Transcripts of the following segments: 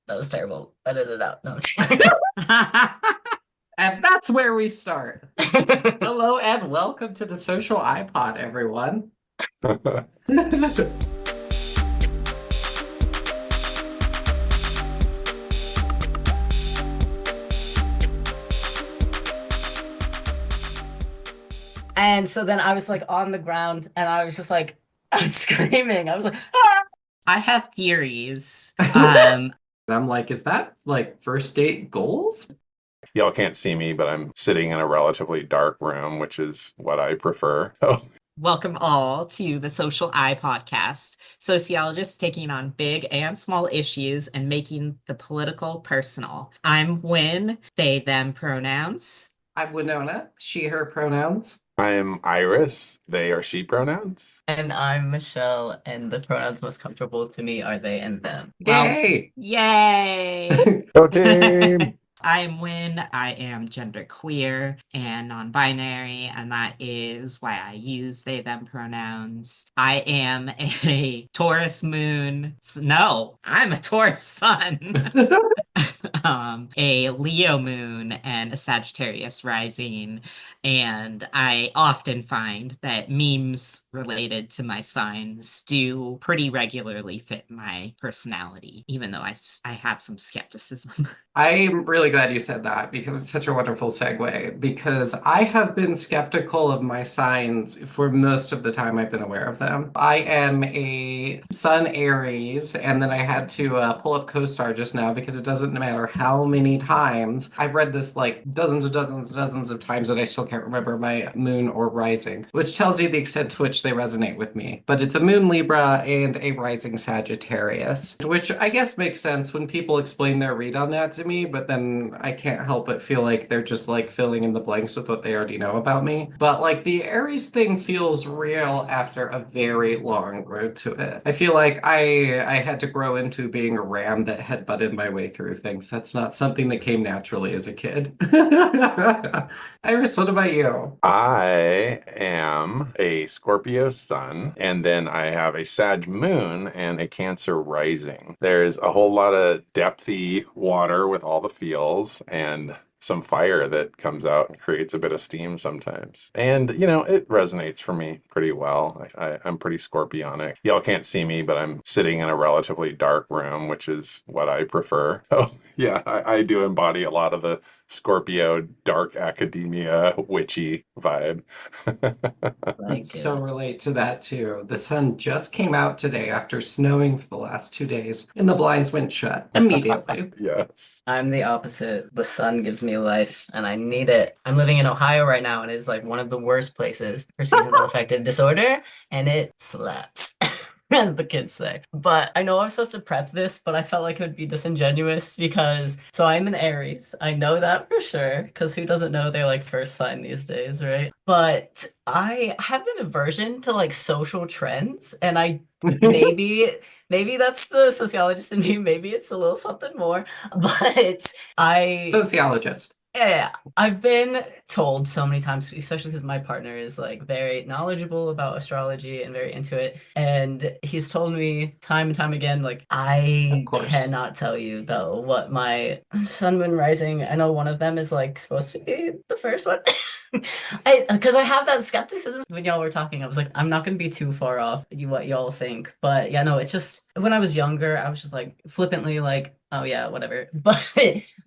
That was terrible. Edit it out. No. And that's where we start. Hello and welcome to the Social iPod, everyone. And so then I was like on the ground and I was just like screaming. I was like, ah! I have theories. And I'm like, is that like first date goals? Y'all can't see me, but I'm sitting in a relatively dark room, which is what I prefer. Oh, Welcome all to the Social I podcast. Sociologists taking on big and small issues and making the political personal. I'm Wynn, they, them pronouns. I'm Winona, she, her pronouns. I'm Iris. They are she pronouns. And I'm Michelle, and the pronouns most comfortable to me are they and them. Yay! Yay! Go team! I am Wynn. I am genderqueer and non-binary, and that is why I use they, them pronouns. I am a Taurus moon. No, I'm a Taurus sun. A Leo moon and a Sagittarius rising. And I often find that memes related to my signs do pretty regularly fit my personality, even though I have some skepticism. I'm really glad you said that because it's such a wonderful segue. Because I have been skeptical of my signs for most of the time I've been aware of them. I am a Sun Aries, and then I had to pull up CoStar just now because it doesn't matter how many times I've read this like dozens of times that I still can't remember my moon or rising, which tells you the extent to which they resonate with me. But it's a moon Libra and a rising Sagittarius, which I guess makes sense when people explain their read on that to me, but then I can't help but feel like they're just like filling in the blanks with what they already know about me. But like the Aries thing feels real after a very long road to it. I feel like I had to grow into being a ram that had butted my way through things. That's not something that came naturally as a kid. Iris, what about you? I am a Scorpio sun, and then I have a Sag moon and a Cancer rising. There's a whole lot of depthy water with all the feels and some fire that comes out and creates a bit of steam sometimes. And, it resonates for me pretty well. I'm pretty scorpionic. Y'all can't see me, but I'm sitting in a relatively dark room, which is what I prefer. So, yeah, I do embody a lot of the Scorpio dark academia witchy vibe. Like, So relate to that too. The sun just came out today after snowing for the last 2 days, and the blinds went shut immediately. Yes. I'm the opposite. The sun gives me life, and I need it. I'm living in Ohio right now, and it's like one of the worst places for seasonal affective disorder, and it slaps. As the kids say. But I know I'm supposed to prep this, but I felt like it would be disingenuous because, so I'm an Aries. I know that for sure, because who doesn't know their like first sign these days, right? But I have an aversion to like social trends, and I maybe that's the sociologist in me, maybe it's a little something more, but I Sociologist. yeah, I've been told so many times, especially since my partner is like very knowledgeable about astrology and very into it. And he's told me time and time again, like, Of I course. cannot tell you though what my sun, moon, rising, I know one of them is like supposed to be the first one. Because I have that skepticism when y'all were talking. I was like, I'm not gonna be too far off what y'all think. But yeah, no, it's just when I was younger, I was just like flippantly like, oh yeah, whatever. But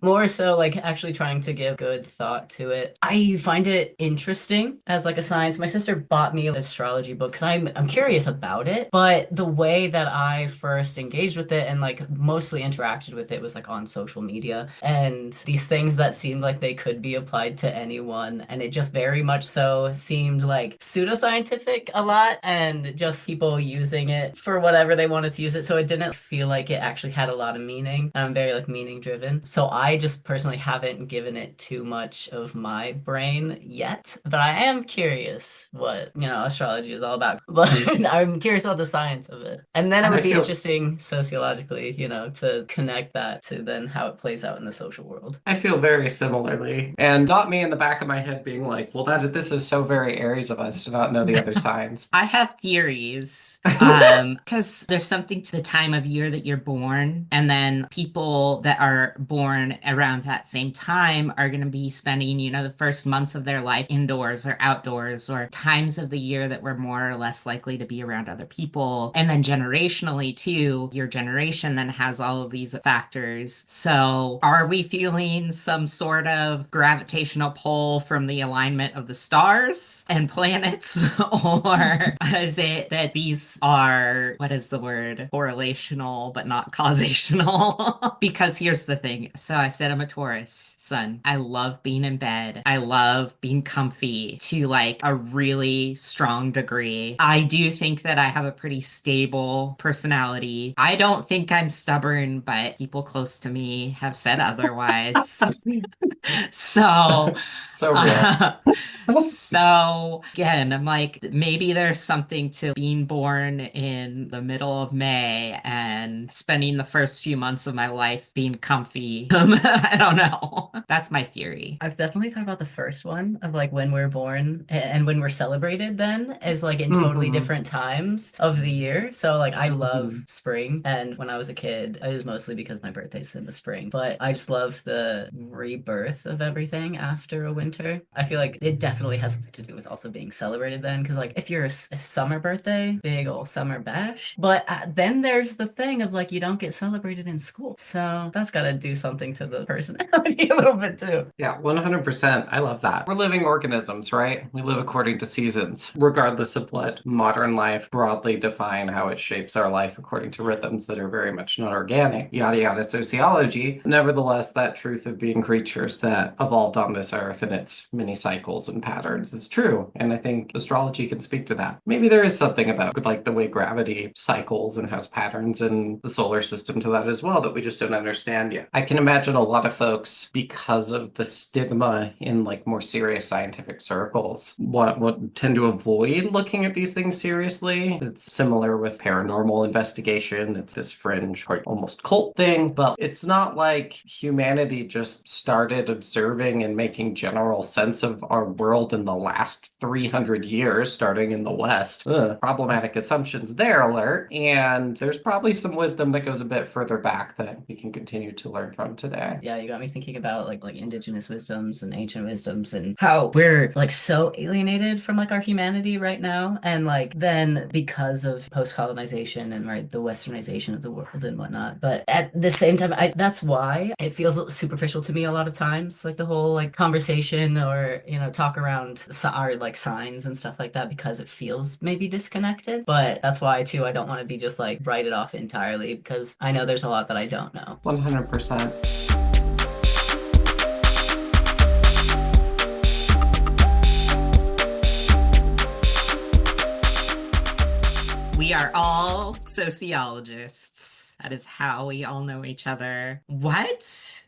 more so like actually trying to give good thought to it. I find it interesting as like a science. My sister bought me an astrology book because I'm curious about it, but the way that I first engaged with it and like mostly interacted with it was like on social media and these things that seemed like they could be applied to anyone, and it just very much so seemed like pseudoscientific a lot and just people using it for whatever they wanted to use it. So it didn't feel like it actually had a lot of meaning. I'm very like meaning driven. So I just personally haven't given it too much of my brain yet, but I am curious what, astrology is all about. But I'm curious about the science of it. And then it And I would be feel interesting sociologically, to connect that to then how it plays out in the social world. I feel very similarly. And not me in the back of my head being like, well, this is so very Aries of us to not know the other signs. I have theories because there's something to the time of year that you're born, and then people people that are born around that same time are going to be spending, the first months of their life indoors or outdoors, or times of the year that we're more or less likely to be around other people. And then generationally too, your generation then has all of these factors. So are we feeling some sort of gravitational pull from the alignment of the stars and planets? Or is it that these are, what is the word? Correlational, but not causational? Because here's the thing. So I said I'm a Taurus sun. I love being in bed. I love being comfy to like a really strong degree. I do think that I have a pretty stable personality. I don't think I'm stubborn, but people close to me have said otherwise. So, So real. so again, I'm like, maybe there's something to being born in the middle of May and spending the first few months of my life being comfy. I don't know. That's my theory. I've definitely thought about the first one of like when we're born and when we're celebrated then as like in totally different times of the year. So like I love spring, and when I was a kid, it was mostly because my birthday's in the spring, but I just love the rebirth of everything after a winter. I feel like it definitely has something to do with also being celebrated then, because like if you're a summer birthday, big old summer bash, but then there's the thing of like you don't get celebrated in school, so that's got to do something to the personality a little bit too. Yeah, 100%. I love that. We're living organisms, right? We live according to seasons, regardless of what modern life broadly define how it shapes our life according to rhythms that are very much not organic, yada yada sociology. Nevertheless, that truth of being creatures that evolved on this earth and its many cycles and patterns is true. And I think astrology can speak to that. Maybe there is something about like the way gravity cycles and has patterns in the solar system to that as well that we just don't understand yet. I can imagine a lot of folks, because of the stigma in like more serious scientific circles, what tend to avoid looking at these things seriously. It's similar with paranormal investigation. It's this fringe, like almost cult thing, but it's not like humanity just started observing and making general sense of our world in the last 300 years, starting in the West. Problematic assumptions there, alert. And there's probably some wisdom that goes a bit further back that we can continue to learn from today. Yeah, you got me thinking about like indigenous wisdoms and ancient wisdoms and how we're like so alienated from like our humanity right now. And like then because of post-colonization and right the westernization of the world and whatnot. But at the same time, that's why it feels superficial to me a lot of times, like the whole like conversation or talk around our like signs and stuff like that, because it feels maybe disconnected. But that's why too I don't want to be just like write it off entirely, because I know there's a lot that I don't know. 100%. We are all sociologists. That is how we all know each other. What?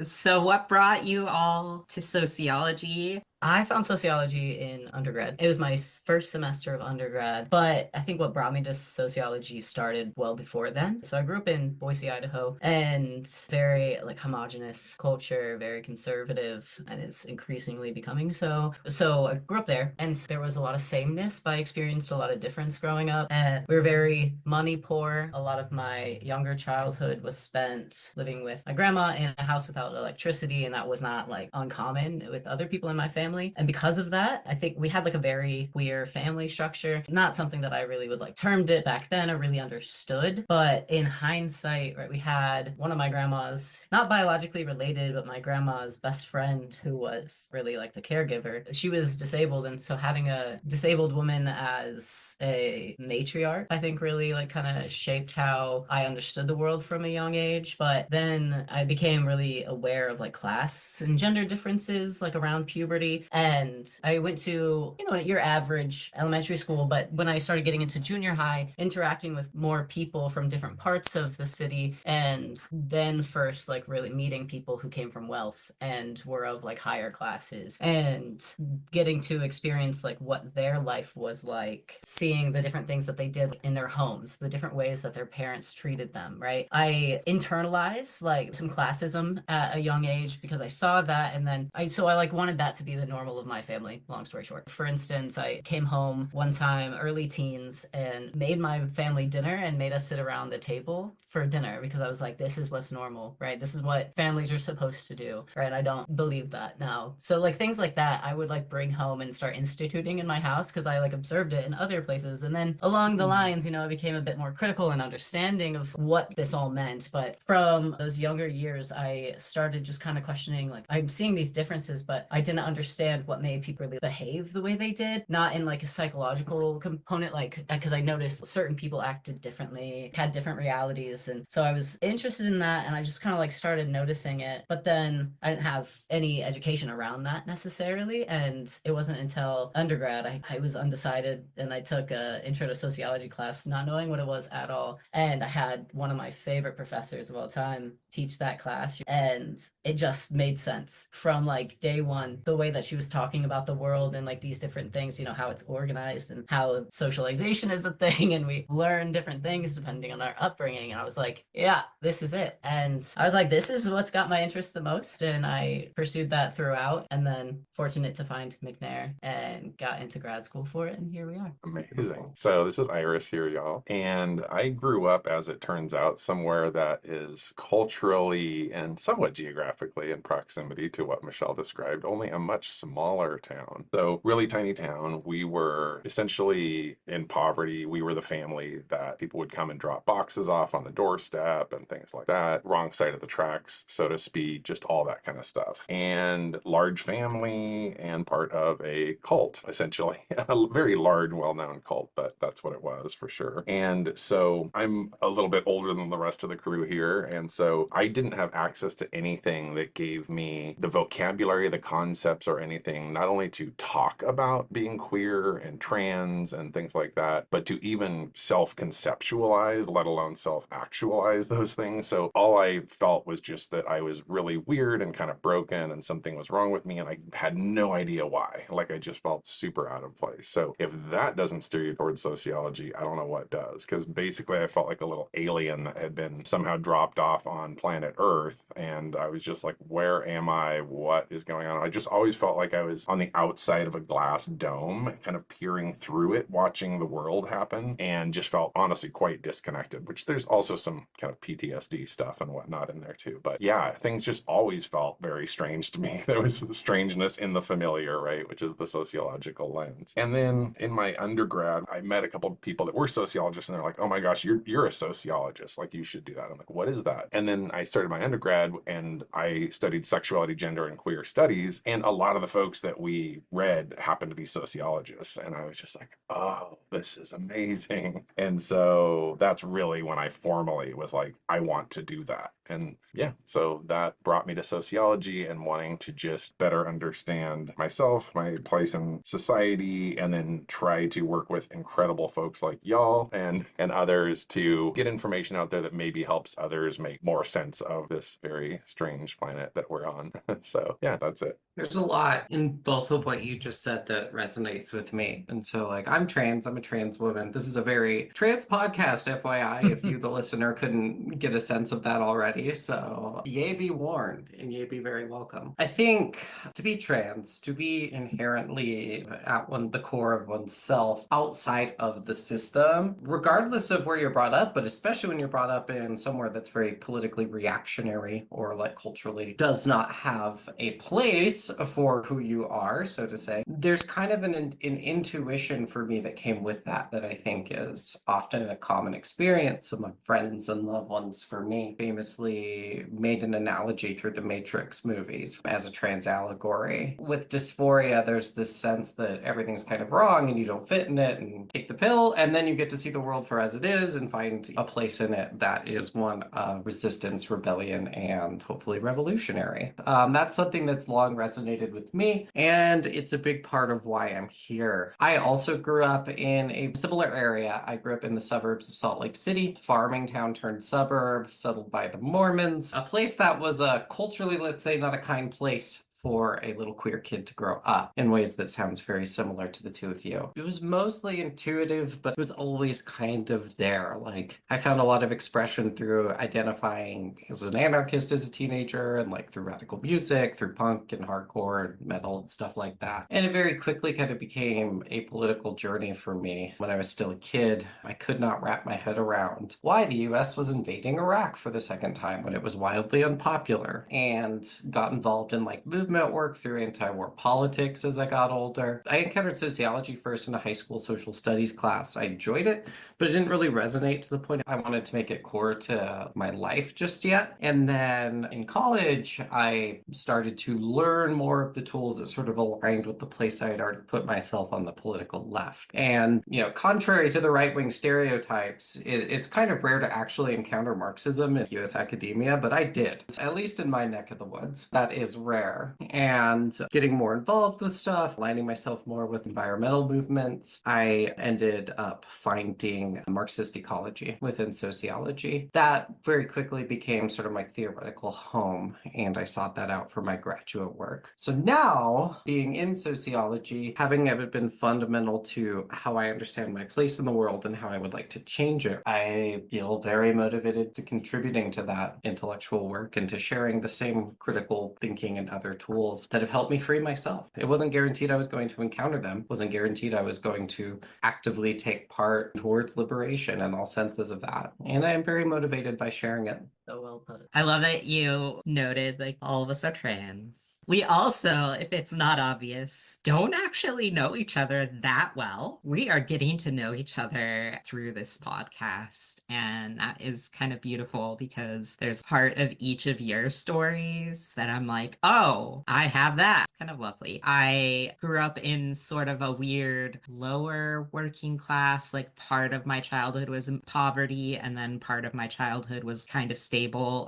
So what brought you all to sociology? I found sociology in undergrad. It was my first semester of undergrad, but I think what brought me to sociology started well before then. So I grew up in Boise, Idaho, and very like homogenous culture, very conservative, and it's increasingly becoming so. So I grew up there, and there was a lot of sameness, but I experienced a lot of difference growing up. And we were very money poor. A lot of my younger childhood was spent living with my grandma in a house without electricity, and that was not like uncommon with other people in my family. And because of that, I think we had like a very queer family structure. Not something that I really would like termed it back then or really understood. But in hindsight, right, we had one of my grandma's, not biologically related, but my grandma's best friend who was really like the caregiver. She was disabled. And so having a disabled woman as a matriarch, I think really like kind of shaped how I understood the world from a young age. But then I became really aware of like class and gender differences like around puberty. And I went to, your average elementary school, but when I started getting into junior high, interacting with more people from different parts of the city, and then first like really meeting people who came from wealth and were of like higher classes, and getting to experience like what their life was like, seeing the different things that they did in their homes, the different ways that their parents treated them, right? I internalized like some classism at a young age because I saw that, and then I like wanted that to be the the normal of my family, long story short. For instance, I came home one time, early teens, and made my family dinner and made us sit around the table for dinner because I was like, this is what's normal, right? This is what families are supposed to do, right? I don't believe that now. So like things like that, I would like bring home and start instituting in my house because I like observed it in other places. And then along the lines, you know, I became a bit more critical and understanding of what this all meant. But from those younger years, I started just kind of questioning, like, I'm seeing these differences, but I didn't understand what made people really behave the way they did, not in like a psychological component, like, because I noticed certain people acted differently, had different realities. And so I was interested in that and I just kind of like started noticing it. But then I didn't have any education around that necessarily. And it wasn't until undergrad I was undecided and I took a intro to sociology class, not knowing what it was at all. And I had one of my favorite professors of all time teach that class. And it just made sense from like day one, the way that she was talking about the world and like these different things, you know, how it's organized and how socialization is a thing. And we learn different things depending on our upbringing. And I was like, yeah, this is it. And I was like, this is what's got my interest the most. And I pursued that throughout. And then fortunate to find McNair and got into grad school for it. And here we are. Amazing. So this is Iris here, y'all. And I grew up, as it turns out, somewhere that is culturally and somewhat geographically in proximity to what Michelle described, only a much smaller town. So really tiny town. We were essentially in poverty. We were the family that people would come and drop boxes off on the doorstep and things like that. Wrong side of the tracks, so to speak, just all that kind of stuff. And large family and part of a cult, essentially. A very large, well-known cult, but that's what it was for sure. And so I'm a little bit older than the rest of the crew here. And so I didn't have access to anything that gave me the vocabulary, the concepts, or anything, not only to talk about being queer and trans and things like that, but to even self-conceptualize, let alone self-actualize those things. So all I felt was just that I was really weird and kind of broken and something was wrong with me. And I had no idea why. Like I just felt super out of place. So if that doesn't steer you towards sociology, I don't know what does. Because basically I felt like a little alien that had been somehow dropped off on planet Earth. And I was just like, where am I? What is going on? I just always felt like I was on the outside of a glass dome, kind of peering through it, watching the world happen, and just felt honestly quite disconnected, which there's also some kind of PTSD stuff and whatnot in there too. But yeah, things just always felt very strange to me. There was strangeness in the familiar, right? Which is the sociological lens. And then in my undergrad, I met a couple of people that were sociologists and they're like, oh my gosh, you're a sociologist. Like you should do that. I'm like, what is that? And then I started my undergrad and I studied sexuality, gender, and queer studies. And a lot of the folks that we read happened to be sociologists. And I was just like, oh, this is amazing. And so that's really when I formally was like, I want to do that. And yeah, so that brought me to sociology and wanting to just better understand myself, my place in society, and then try to work with incredible folks like y'all and others to get information out there that maybe helps others make more sense of this very strange planet that we're on. So yeah, that's it. There's a lot in both of what you just said that resonates with me. And so, like, I'm trans, I'm a trans woman. This is a very trans podcast, FYI, if you, the listener, couldn't get a sense of that already. So, yay be warned, and yay be very welcome. I think to be trans, to be inherently at the core of oneself, outside of the system, regardless of where you're brought up, but especially when you're brought up in somewhere that's very politically reactionary or like culturally does not have a place for who you are, so to say. There's kind of an intuition for me that came with that I think is often a common experience among friends and loved ones. For me, famously made an analogy through the Matrix movies as a trans allegory. With dysphoria, there's this sense that everything's kind of wrong and you don't fit in it and take the pill, and then you get to see the world for as it is and find a place in it that is one of resistance, rebellion, and hopefully revolutionary. That's something that's long resonated with me, and it's a big part of why I'm here. I also grew up in a similar area. I grew up in the suburbs of Salt Lake City, farming town turned suburb, settled by the Mormons, a place that was culturally, let's say, not a kind place for a little queer kid to grow up in ways that sounds very similar to the two of you. It was mostly intuitive, but it was always kind of there. Like, I found a lot of expression through identifying as an anarchist as a teenager, and like through radical music, through punk and hardcore and metal and stuff like that. And it very quickly kind of became a political journey for me. When I was still a kid, I could not wrap my head around why the US was invading Iraq for the second time when it was wildly unpopular, and got involved in like movement work through anti-war politics as I got older. I encountered sociology first in a high school social studies class. I enjoyed it, but it didn't really resonate to the point I wanted to make it core to my life just yet. And then in college, I started to learn more of the tools that sort of aligned with the place I had already put myself on the political left. And, contrary to the right-wing stereotypes, it's kind of rare to actually encounter Marxism in US academia, but I did, at least in my neck of the woods. That is rare. And getting more involved with stuff, aligning myself more with environmental movements, I ended up finding Marxist ecology within sociology. That very quickly became sort of my theoretical home, and I sought that out for my graduate work. So now, being in sociology, having it been fundamental to how I understand my place in the world and how I would like to change it, I feel very motivated to contributing to that intellectual work and to sharing the same critical thinking and other tools that have helped me free myself. It wasn't guaranteed I was going to encounter them. It wasn't guaranteed I was going to actively take part towards liberation in all senses of that. And I am very motivated by sharing it. So well put. I love that you noted like all of us are trans. We also, if it's not obvious, don't actually know each other that well. We are getting to know each other through this podcast. And that is kind of beautiful because there's part of each of your stories that I'm like, oh, I have that. It's kind of lovely. I grew up in sort of a weird lower working class, like part of my childhood was in poverty, and then part of my childhood was kind of stable.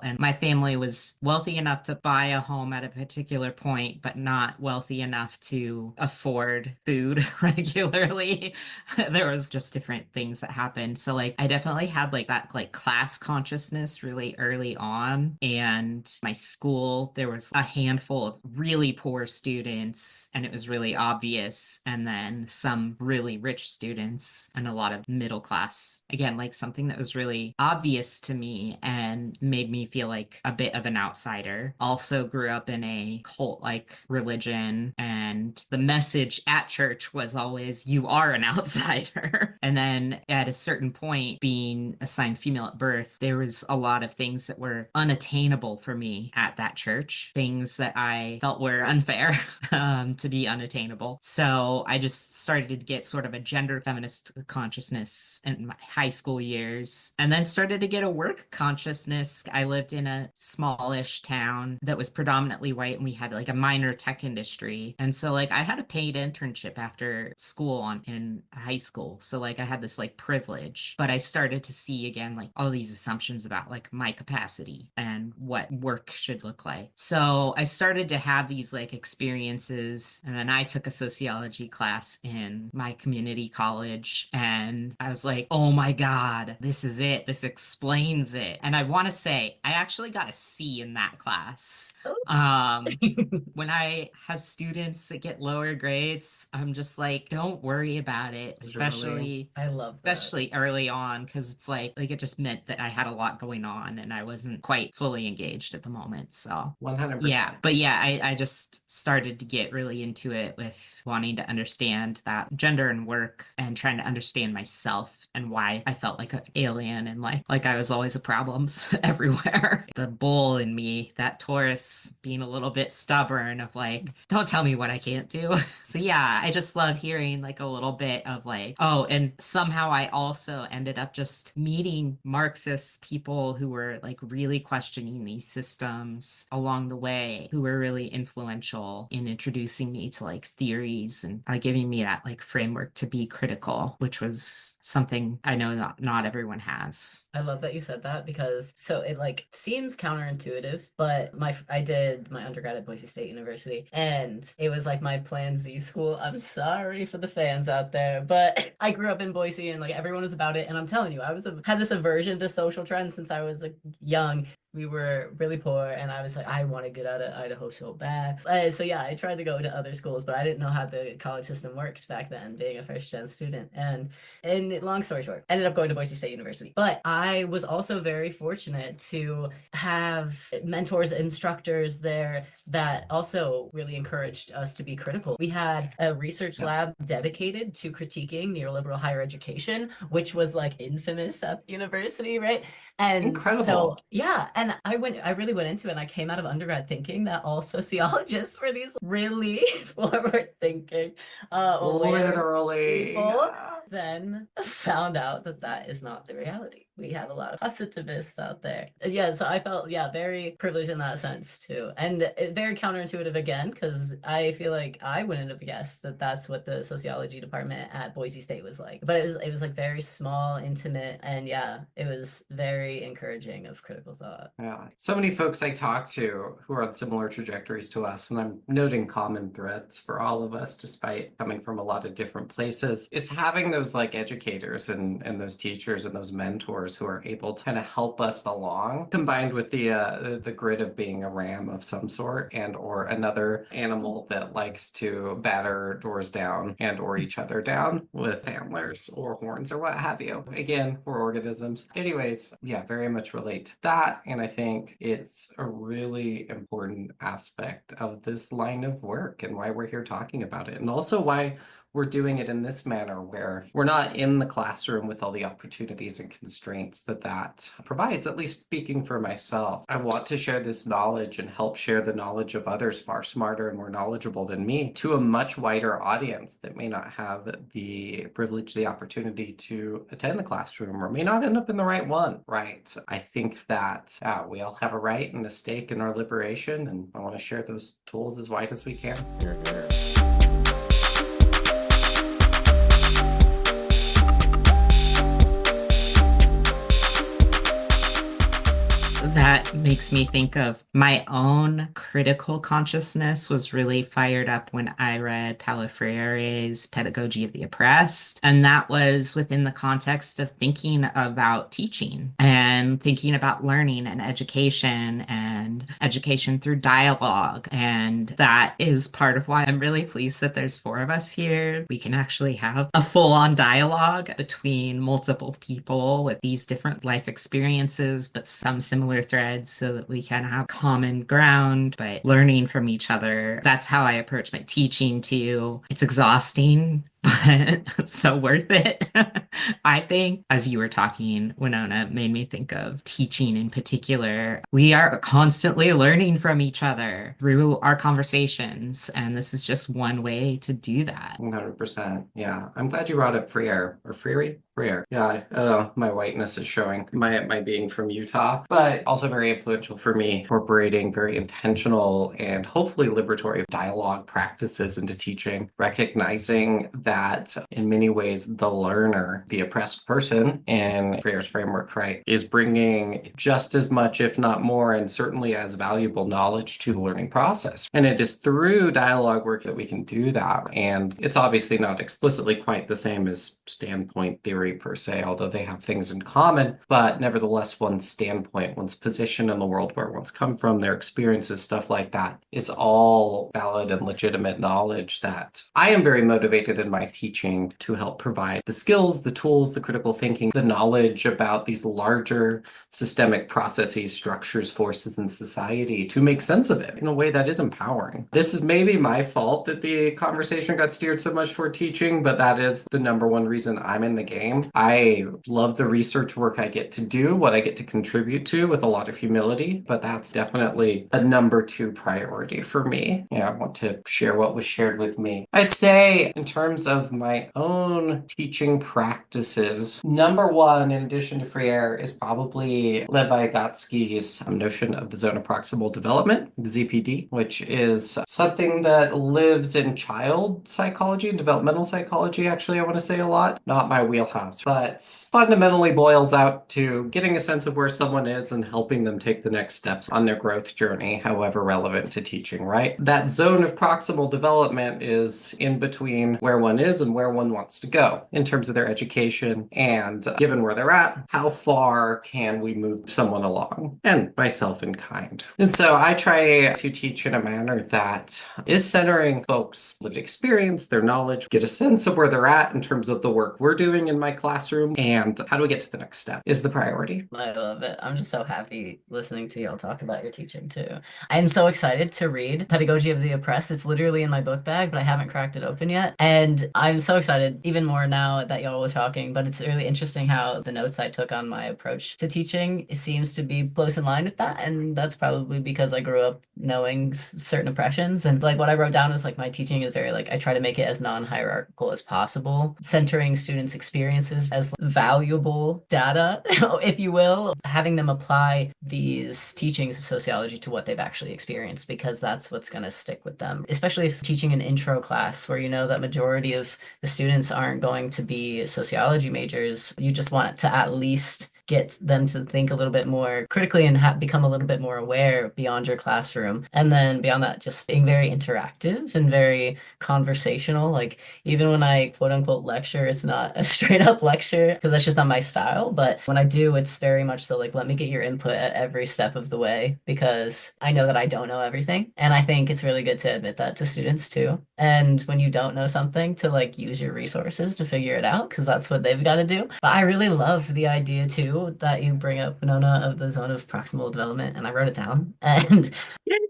And my family was wealthy enough to buy a home at a particular point, but not wealthy enough to afford food regularly. There was just different things that happened. So like I definitely had like that like class consciousness really early on. And my school, there was a handful of really poor students and it was really obvious. And then some really rich students and a lot of middle class. Again, like something that was really obvious to me and made me feel like a bit of an outsider. Also grew up in a cult-like religion, and the message at church was always, you are an outsider. And then at a certain point, being assigned female at birth, there was a lot of things that were unattainable for me at that church, things that I felt were unfair to be unattainable. So I just started to get sort of a gender feminist consciousness in my high school years, and then started to get a work consciousness. I lived in a smallish town that was predominantly white, and we had like a minor tech industry. And so like I had a paid internship after school in high school. So like I had this like privilege, but I started to see again like all these assumptions about like my capacity and what work should look like. So I started to have these like experiences, and then I took a sociology class in my community college, and I was like, oh my God, this is it. This explains it. And I want to say I actually got a C in that class. When I have students that get lower grades, I'm just like, don't worry about it, especially I love that. especially early on, because it's like it just meant that I had a lot going on and I wasn't quite fully engaged at the moment. So 100%. yeah, but yeah, I just started to get really into it with wanting to understand that gender and work and trying to understand myself and why I felt like an alien and like I was always a problem everywhere. The bull in me, that Taurus being a little bit stubborn of like, don't tell me what I can't do. So yeah, I just love hearing like a little bit of like, oh, and somehow I also ended up just meeting Marxist people who were like really questioning these systems along the way, who were really influential in introducing me to like theories and giving me that like framework to be critical, which was something I know not everyone has. I love that you said that, because so it like seems counterintuitive, but I did my undergrad at Boise State University, and it was like my Plan Z school. I'm sorry for the fans out there, but I grew up in Boise and like everyone was about it. And I'm telling you, had this aversion to social trends since I was like young. we were really poor, and I was like, I want to get out of Idaho so bad. So yeah, I tried to go to other schools, but I didn't know how the college system works back then, being a first gen student. And long story short, ended up going to Boise State University. But I was also very fortunate to have mentors, instructors there that also really encouraged us to be critical. We had a research lab dedicated to critiquing neoliberal higher education, which was like infamous at the university, right? And Incredible. so, yeah, and I really went into it, and I came out of undergrad thinking that all sociologists were these really forward thinking, aware Literally. people. Then found out that that is not the reality. We have a lot of positivists out there. Yeah, so I felt, yeah, very privileged in that sense too. And very counterintuitive again, because I feel like I wouldn't have guessed that that's what the sociology department at Boise State was like. But it was like very small, intimate, and yeah, it was very encouraging of critical thought. Yeah. So many folks I talk to who are on similar trajectories to us, and I'm noting common threads for all of us, despite coming from a lot of different places. It's having those like educators and those teachers and those mentors who are able to kind of help us along, combined with the grit of being a ram of some sort, and or another animal that likes to batter doors down and or each other down with antlers or horns or what have you. Again, we're organisms. Anyways, yeah, very much relate to that. And I think it's a really important aspect of this line of work and why we're here talking about it. And also why we're doing it in this manner where we're not in the classroom with all the opportunities and constraints that provides, at least speaking for myself. I want to share this knowledge and help share the knowledge of others far smarter and more knowledgeable than me to a much wider audience that may not have the privilege, the opportunity to attend the classroom or may not end up in the right one, right? I think that we all have a right and a stake in our liberation, and I want to share those tools as wide as we can. That makes me think of my own critical consciousness was really fired up when I read Paulo Freire's Pedagogy of the Oppressed. And that was within the context of thinking about teaching and thinking about learning and education through dialogue. And that is part of why I'm really pleased that there's 4 of us here. We can actually have a full-on dialogue between multiple people with these different life experiences, but some similar threads so that we can have common ground by learning from each other. That's how I approach my teaching too. It's exhausting, but so worth it. I think, as you were talking, Winona, made me think of teaching in particular. We are constantly learning from each other through our conversations, and this is just one way to do that. 100%. Yeah. I'm glad you brought up Freire or Freire. Freire. Yeah, my whiteness is showing my being from Utah, but also very influential for me, incorporating very intentional and hopefully liberatory dialogue practices into teaching, recognizing that in many ways the learner, the oppressed person in Freire's framework, right, is bringing just as much, if not more, and certainly as valuable knowledge to the learning process. And it is through dialogue work that we can do that. And it's obviously not explicitly quite the same as standpoint theory per se, although they have things in common, but nevertheless, one's standpoint, one's position in the world, where one's come from, their experiences, stuff like that, is all valid and legitimate knowledge that I am very motivated in my teaching to help provide the skills, the tools, the critical thinking, the knowledge about these larger systemic processes, structures, forces in society to make sense of it in a way that is empowering. This is maybe my fault that the conversation got steered so much toward teaching, but that is the number one reason I'm in the game. I love the research work I get to do, what I get to contribute to with a lot of humility, but that's definitely a number 2 priority for me. Yeah, I want to share what was shared with me. I'd say in terms of my own teaching practices, number 1, in addition to Freire, is probably Vygotsky's notion of the zone of proximal development, the ZPD, which is something that lives in child psychology and developmental psychology, actually, I want to say a lot. Not my wheelhouse class, but fundamentally boils out to getting a sense of where someone is and helping them take the next steps on their growth journey, however relevant to teaching, right? That zone of proximal development is in between where one is and where one wants to go in terms of their education, and given where they're at, how far can we move someone along, and myself in kind. And so I try to teach in a manner that is centering folks' lived experience, their knowledge, get a sense of where they're at in terms of the work we're doing in my classroom, and how do we get to the next step is the priority. I love it. I'm just so happy listening to y'all talk about your teaching too. I'm so excited to read Pedagogy of the Oppressed. It's literally in my book bag, but I haven't cracked it open yet. And I'm so excited, even more now that y'all were talking, but it's really interesting how the notes I took on my approach to teaching, it seems to be close in line with that. And that's probably because I grew up knowing certain oppressions. And like what I wrote down is like my teaching is very like, I try to make it as non-hierarchical as possible, centering students' experiences as valuable data, if you will, having them apply these teachings of sociology to what they've actually experienced, because that's what's going to stick with them, especially if teaching an intro class where you know that majority of the students aren't going to be sociology majors. You just want to at least get them to think a little bit more critically and become a little bit more aware beyond your classroom. And then beyond that, just being very interactive and very conversational. Like even when I quote unquote lecture, it's not a straight up lecture because that's just not my style. But when I do, it's very much so like, let me get your input at every step of the way, because I know that I don't know everything. And I think it's really good to admit that to students too. And when you don't know something, to like use your resources to figure it out, because that's what they've got to do. But I really love the idea too that you bring up, Winona, of the zone of proximal development, and I wrote it down. And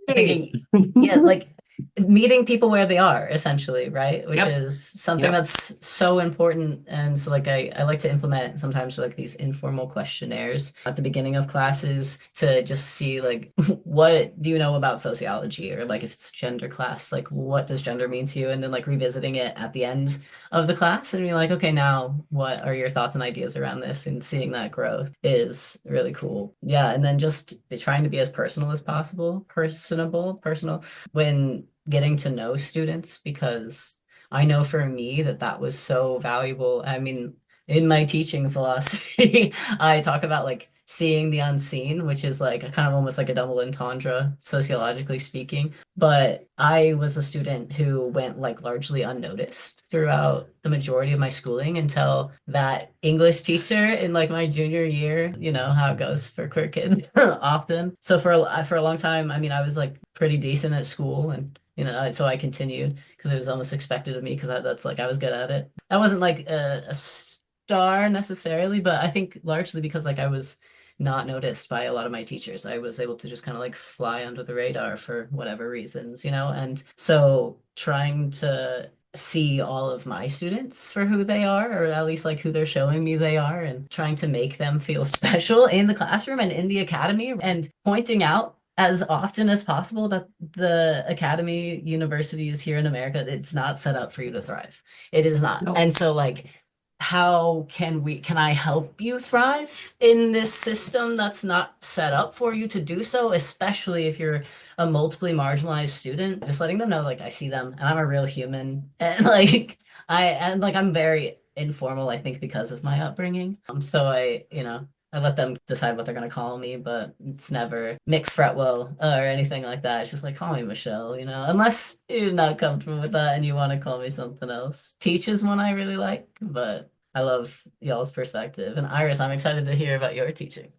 thinking, yeah, like meeting people where they are, essentially, right? Which Yep. is something Yep. that's so important. And so like I like to implement sometimes like these informal questionnaires at the beginning of classes to just see like what do you know about sociology, or like if it's gender class, like what does gender mean to you, and then like revisiting it at the end of the class and be like, okay, now what are your thoughts and ideas around this, and seeing that growth is really cool. Yeah, and then just trying to be as personal as possible, personal when getting to know students, because I know for me that that was so valuable. I mean, in my teaching philosophy, I talk about like seeing the unseen, which is like a kind of almost like a double entendre, sociologically speaking. But I was a student who went like largely unnoticed throughout the majority of my schooling until that English teacher in like my junior year. You know how it goes for queer kids often. So for a long time, I mean, I was like pretty decent at school, and so I continued because it was almost expected of me because that's like I was good at it. I wasn't like a star necessarily, but I think largely because like I was not noticed by a lot of my teachers. I was able to just kind of like fly under the radar for whatever reasons, and so trying to see all of my students for who they are, or at least like who they're showing me they are, and trying to make them feel special in the classroom and in the academy, and pointing out as often as possible that the academy university is here in America. It's not set up for you to thrive. It is not. Nope. And so like, how can I help you thrive in this system that's not set up for you to do so, especially if you're a multiply marginalized student? Just letting them know like I see them and I'm a real human, and like I'm very informal, I think, because of my upbringing. So I let them decide what they're gonna call me, but it's never Mix Fretwell or anything like that. It's just like, call me Michelle, unless you're not comfortable with that and you want to call me something else. Teach is one I really like, but I love y'all's perspective. And Iris, I'm excited to hear about your teaching.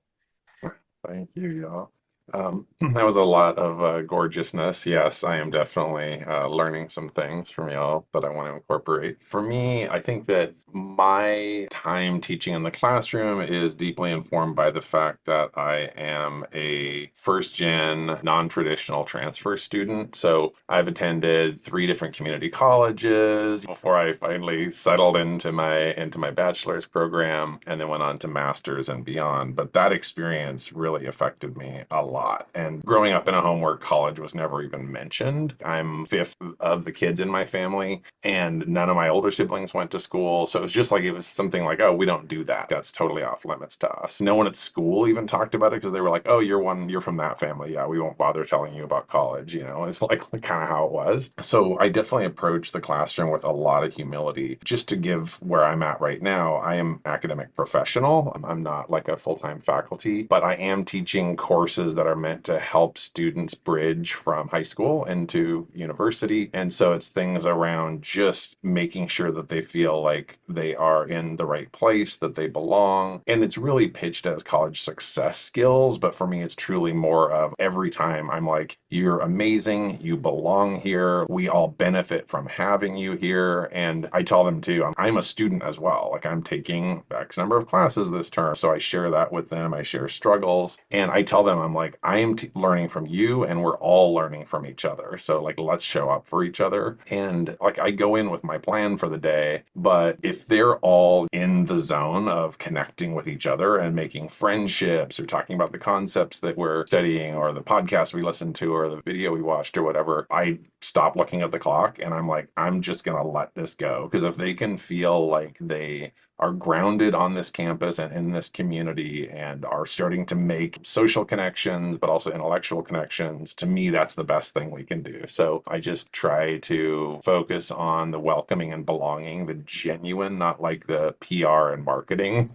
Thank you, y'all. That was a lot of gorgeousness. Yes, I am definitely learning some things from y'all that I want to incorporate. For me, I think that my time teaching in the classroom is deeply informed by the fact that I am a first gen non-traditional transfer student. So I've attended 3 different community colleges before I finally settled into my bachelor's program, and then went on to master's and beyond. But that experience really affected me a lot lot. And growing up in a home where college was never even mentioned, I'm fifth of the kids in my family, and none of my older siblings went to school. So it was just like, it was something like, oh, we don't do that. That's totally off limits to us. No one at school even talked about it because they were like, oh, you're from that family. Yeah, we won't bother telling you about college. It's like kind of how it was. So I definitely approach the classroom with a lot of humility. Just to give where I'm at right now, I am academic professional. I'm not like a full-time faculty, but I am teaching courses that are meant to help students bridge from high school into university. And so it's things around just making sure that they feel like they are in the right place, that they belong. And it's really pitched as college success skills, but for me, it's truly more of every time I'm like, you're amazing, you belong here, we all benefit from having you here. And I tell them too, I'm a student as well. Like, I'm taking X number of classes this term. So I share that with them. I share struggles. And I tell them, I'm like, I am learning from you, and we're all learning from each other. So like, let's show up for each other. And like, I go in with my plan for the day, but if they're all in the zone of connecting with each other and making friendships or talking about the concepts that we're studying or the podcast we listened to or the video we watched or whatever, I stop looking at the clock and I'm like, I'm just going to let this go. Because if they can feel like they are grounded on this campus and in this community and are starting to make social connections, but also intellectual connections, to me, that's the best thing we can do. So I just try to focus on the welcoming and belonging, the genuine, not like the PR and marketing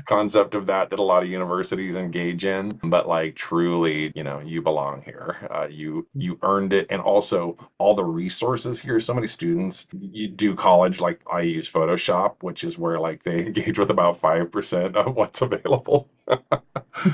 concept of that a lot of universities engage in, but like truly, you belong here. You earned it. And also all the resources here. So many students, you do college, like I use Photoshop, which is where like they engage with about 5% of what's available.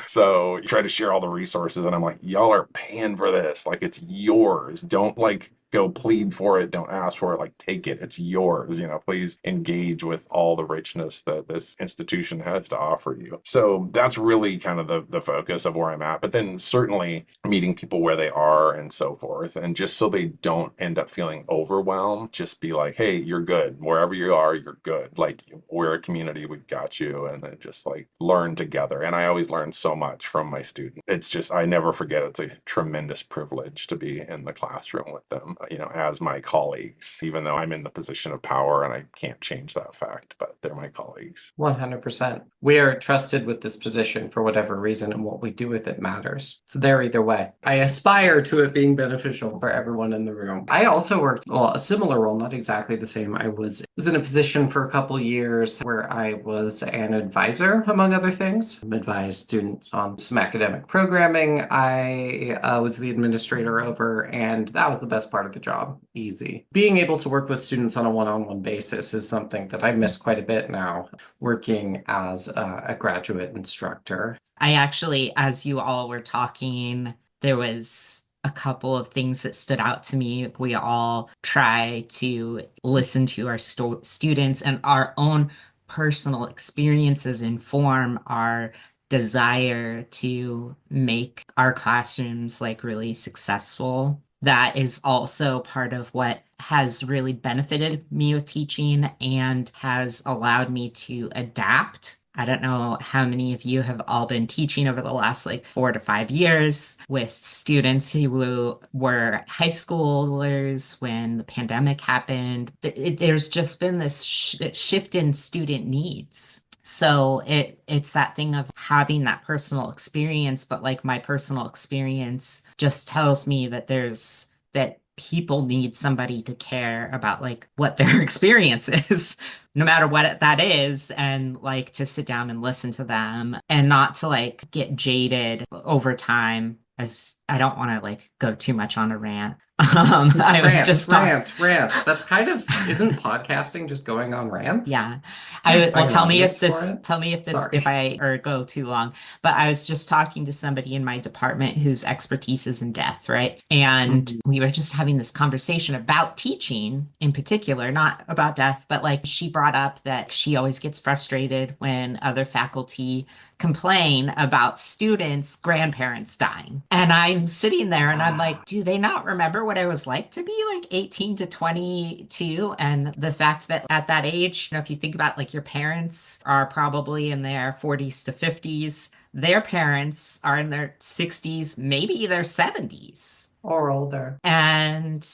So you try to share all the resources and I'm like, y'all are paying for this. Like, it's yours. Don't like go plead for it. Don't ask for it. Like, take it. It's yours. Please engage with all the richness that this institution has to offer you. So that's really kind of the focus of where I'm at. But then certainly meeting people where they are and so forth. And just so they don't end up feeling overwhelmed, just be like, hey, you're good. Wherever you are, you're good. Like, we're a community. We've got you. And then just like learn together. And I always learn so much from my students. It's just, I never forget, it's a tremendous privilege to be in the classroom with them, as my colleagues, even though I'm in the position of power and I can't change that fact, but they're my colleagues. 100%. We are trusted with this position for whatever reason, and what we do with it matters. It's there either way. I aspire to it being beneficial for everyone in the room. I also worked, a similar role, not exactly the same. I was in a position for a couple years where I was an advisor, among other things. I advised students on some academic programming. I was the administrator over, and that was the best part of the job. Easy. Being able to work with students on a one-on-one basis is something that I miss quite a bit now, working as a graduate instructor. I actually, as you all were talking, there was a couple of things that stood out to me. We all try to listen to our students, and our own personal experiences inform our desire to make our classrooms like really successful. That is also part of what has really benefited me with teaching and has allowed me to adapt. I don't know how many of you have all been teaching over the last 4 to 5 years with students who were high schoolers when the pandemic happened. There's just been this shift in student needs. So it's that thing of having that personal experience, but my personal experience just tells me that that people need somebody to care about what their experience is, no matter what that is, and to sit down and listen to them and not to get jaded over time. As I don't want to go too much on a rant. I was just rant. That's kind of, isn't podcasting just going on rants? Yeah. Tell me if I go too long. But I was just talking to somebody in my department whose expertise is in death, right? And we were just having this conversation about teaching in particular, not about death, but she brought up that she always gets frustrated when other faculty complain about students' grandparents dying. And I'm sitting there and I'm like, do they not remember what it was like to be 18 to 22? And the fact that at that age, if you think about your parents are probably in their 40s to 50s, their parents are in their 60s, maybe their 70s. Or older. And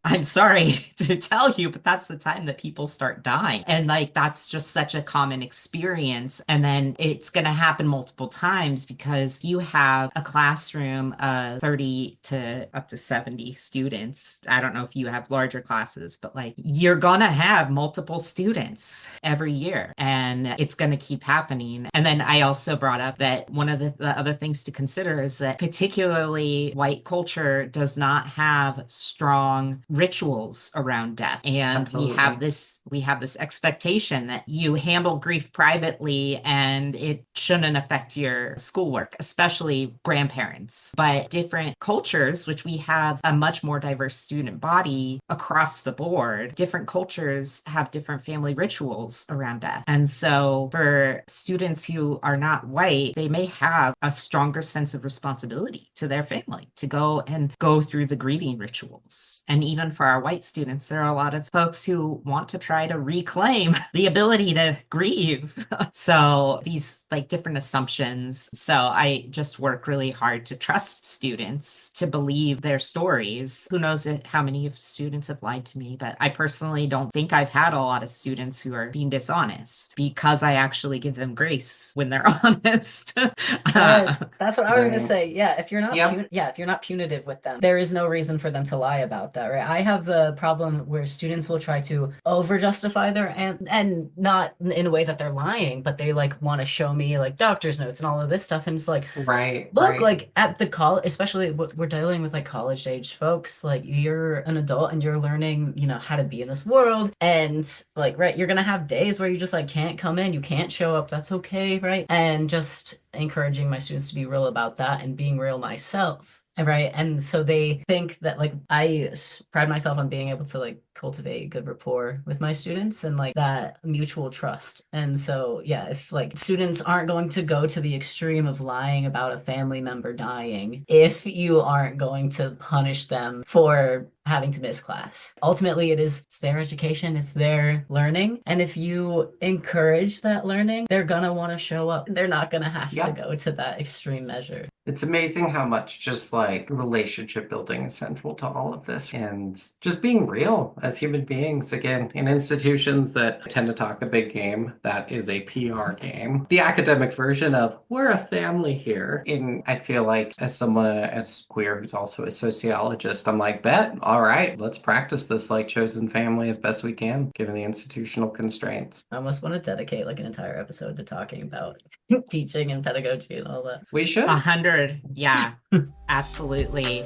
I'm sorry to tell you, but that's the time that people start dying. And like, that's just such a common experience. And then it's going to happen multiple times because you have a classroom of 30 to up to 70 students. I don't know if you have larger classes, but like, you're going to have multiple students every year, and it's going to keep happening. And then I also brought up that one of the other things to consider is that particularly white culture does not have strong rituals around death, and Absolutely. we have this expectation that you handle grief privately and it shouldn't affect your schoolwork, especially grandparents. But different cultures, which we have a much more diverse student body across the board, different cultures have different family rituals around death. And so for students who are not white, they may have a stronger sense of responsibility to their family to go and go through the grieving rituals. And even for our white students, there are a lot of folks who want to try to reclaim the ability to grieve. So these like different assumptions. So I just work really hard to trust students to believe their stories. Who knows how many of students have lied to me, but I personally don't think I've had a lot of students who are being dishonest because I actually give them grace when they're honest. Yes, that's what I was gonna Right. say. Yeah, if you're not Yep. if you're not punitive with them, there is no reason for them to lie about that, right? I have the problem where students will try to over justify their and not in a way that they're lying, but they like want to show me like doctor's notes and all of this stuff, and it's like, Right. look, Right. like at the college, especially we're dealing with like college age folks, like you're an adult and you're learning, how to be in this world. And like, right, you're gonna have days where you just like can't come in, you can't show up, that's okay, right? And just encouraging my students to be real about that and being real myself. Right. And so they think that like pride myself on being able to like cultivate good rapport with my students and like that mutual trust. And so, yeah, if like students aren't going to go to the extreme of lying about a family member dying, if you aren't going to punish them for having to miss class. Ultimately, it's their education, it's their learning. And if you encourage that learning, they're gonna want to show up. They're not gonna have to Yep. go to that extreme measure. It's amazing how much just like relationship building is central to all of this and just being real as human beings. Again, in institutions that tend to talk a big game, that is a PR game. The academic version of we're a family here. And I feel like as someone as queer who's also a sociologist, I'm like, bet, all right, let's practice this like chosen family as best we can, given the institutional constraints. I almost want to dedicate like an entire episode to talking about teaching and pedagogy and all that. We should. 100. Yeah, absolutely.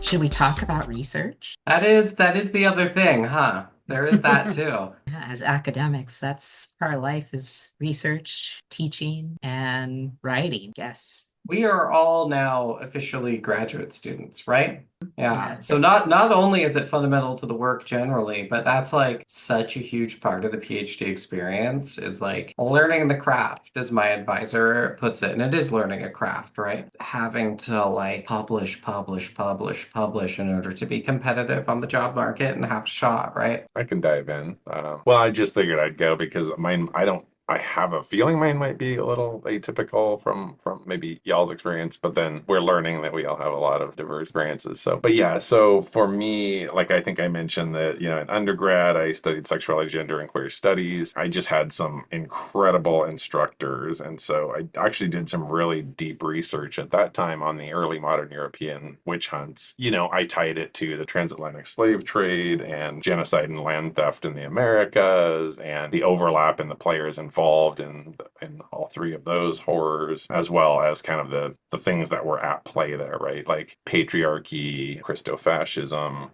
Should we talk about research? That is the other thing, huh? There is that too. Yeah, as academics, that's our life is research, teaching, and writing, yes. We are all now officially graduate students, right? Yeah. Yeah. So not only is it fundamental to the work generally, but that's like such a huge part of the PhD experience is like learning the craft, as my advisor puts it. And it is learning a craft, right? Having to like publish in order to be competitive on the job market and have a shot, right? I can dive in. Well, I just figured I'd go because I have a feeling mine might be a little atypical from maybe y'all's experience, but then we're learning that we all have a lot of diverse experiences. So for me, like I think I mentioned that, in undergrad, I studied sexuality, gender, and queer studies. I just had some incredible instructors. And so I actually did some really deep research at that time on the early modern European witch hunts. I tied it to the transatlantic slave trade and genocide and land theft in the Americas and the overlap in the players involved in all three of those horrors, as well as kind of the things that were at play there, right? Like patriarchy, Christofascism,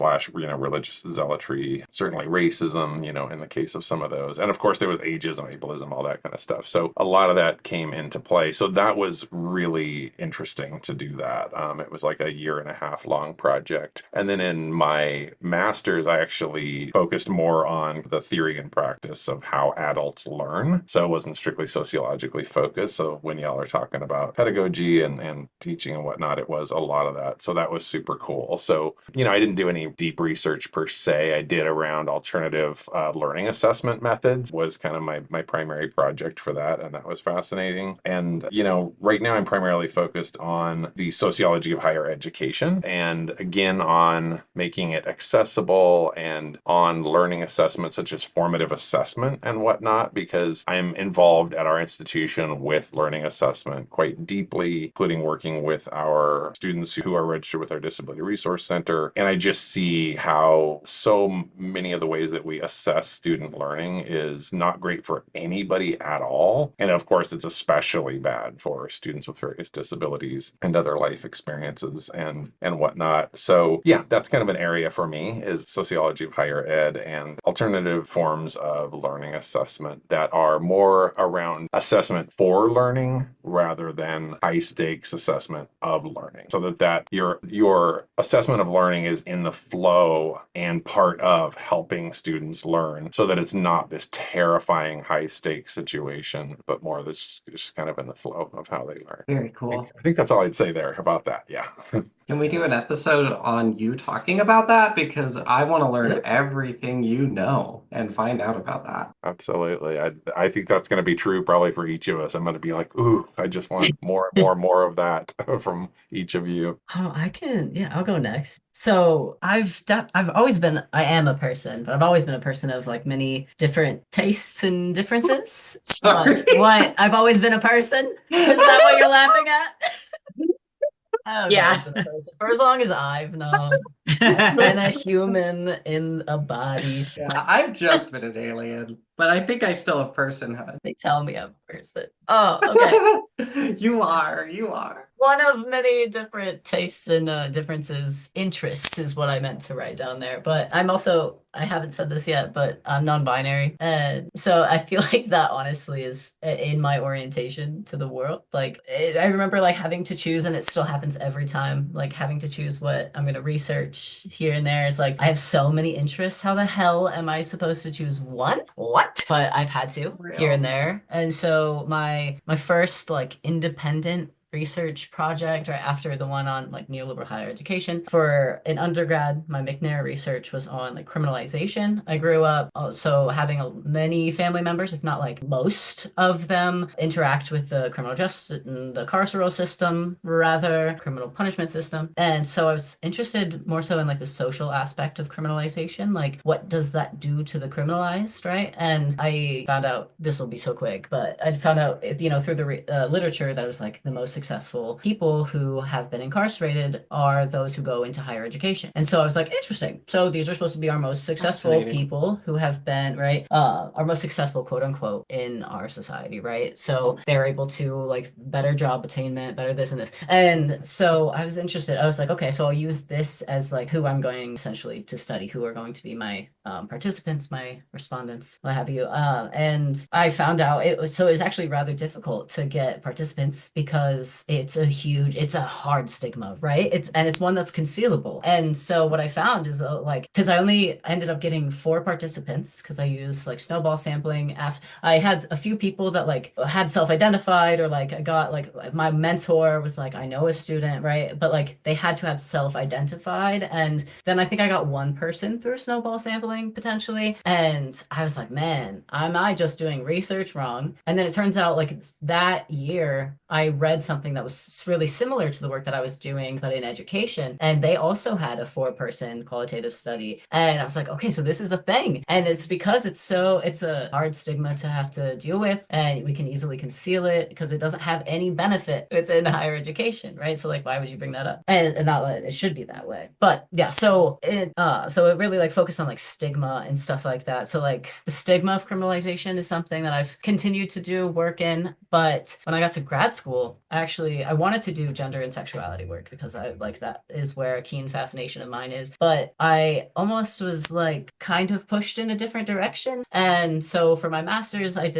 / religious zealotry, certainly racism, in the case of some of those. And of course there was ageism, ableism, all that kind of stuff. So a lot of that came into play. So that was really interesting to do that. It was like a 1.5 year long project. And then in my master's, I actually focused more on the theory and practice of how adults learn. So so it wasn't strictly sociologically focused. So when y'all are talking about pedagogy and teaching and whatnot, it was a lot of that. So that was super cool. So, I didn't do any deep research per se. I did around alternative learning assessment methods was kind of my primary project for that. And that was fascinating. And, right now I'm primarily focused on the sociology of higher education and again on making it accessible and on learning assessments such as formative assessment and whatnot, because I'm involved at our institution with learning assessment quite deeply, including working with our students who are registered with our Disability Resource Center. And I just see how so many of the ways that we assess student learning is not great for anybody at all. And of course, it's especially bad for students with various disabilities and other life experiences and whatnot. So yeah, that's kind of an area for me, is sociology of higher ed and alternative forms of learning assessment that are more around assessment for learning rather than high stakes assessment of learning, so that your assessment of learning is in the flow and part of helping students learn, so that it's not this terrifying high stakes situation, but more this just kind of in the flow of how they learn. Very cool. I think that's all I'd say there about that. Yeah. Can we do an episode on you talking about that? Because I want to learn everything you know and find out about that. Absolutely. I think that's going to be true probably for each of us. I'm going to be like, ooh, I just want more of that from each of you. Oh, I'll go next. So I am a person, but I've always been a person of like many different tastes and differences. Sorry. What? I've always been a person? Is that what you're laughing at? I've Yeah. always been a person. For as long as I've known. I've been a human in a body. Yeah, I've just been an alien, but I think I still have personhood. They tell me I'm a person. Oh, okay. You are. One of many different tastes and differences, interests is what I meant to write down there. But I haven't said this yet, but I'm non-binary. And so I feel like that honestly is in my orientation to the world. Like I remember like having to choose, and it still happens every time, like having to choose what I'm going to research here and there. It's like I have so many interests. How the hell am I supposed to choose one? What? But I've had to here and there. And so my first like independent research project right after the one on like neoliberal higher education for an undergrad, my McNair research was on like criminalization. I grew up so having many family members, if not like most of them, interact with the criminal justice and the carceral system, rather criminal punishment system. And so I was interested more so in like the social aspect of criminalization, like what does that do to the criminalized, right? And I found out, this will be so quick, but I found out through the literature that it was like the most successful people who have been incarcerated are those who go into higher education. And so I was like, interesting. So these are supposed to be our most successful people who have been, right, our most successful, quote unquote, in our society, right? So they're able to like better job attainment, better this and this. And so I was interested. I was like, okay, so I'll use this as like who I'm going essentially to study, who are going to be my participants, my respondents, what have you. And I found out it was actually rather difficult to get participants because it's a hard stigma, right? It's one that's concealable. And so what I found is because I only ended up getting 4 participants because I used like snowball sampling. After I had a few people that like had self-identified, or like I got like my mentor was like, I know a student, right? But like they had to have self-identified. And then I think I got 1 person through snowball sampling potentially. And I was like, man, am I just doing research wrong? And then it turns out like that year I read something that was really similar to the work that I was doing, but in education. And they also had a 4-person qualitative study. And I was like, okay, so this is a thing. And it's because it's a hard stigma to have to deal with, and we can easily conceal it because it doesn't have any benefit within higher education, right? So like, why would you bring that up? And not that it should be that way. But yeah, so it really like focused on like stigma and stuff like that. So like the stigma of criminalization is something that I've continued to do work in. But when I got to grad school, I wanted to do gender and sexuality work because I like that is where a keen fascination of mine is. But I almost was like kind of pushed in a different direction. And so for my master's, I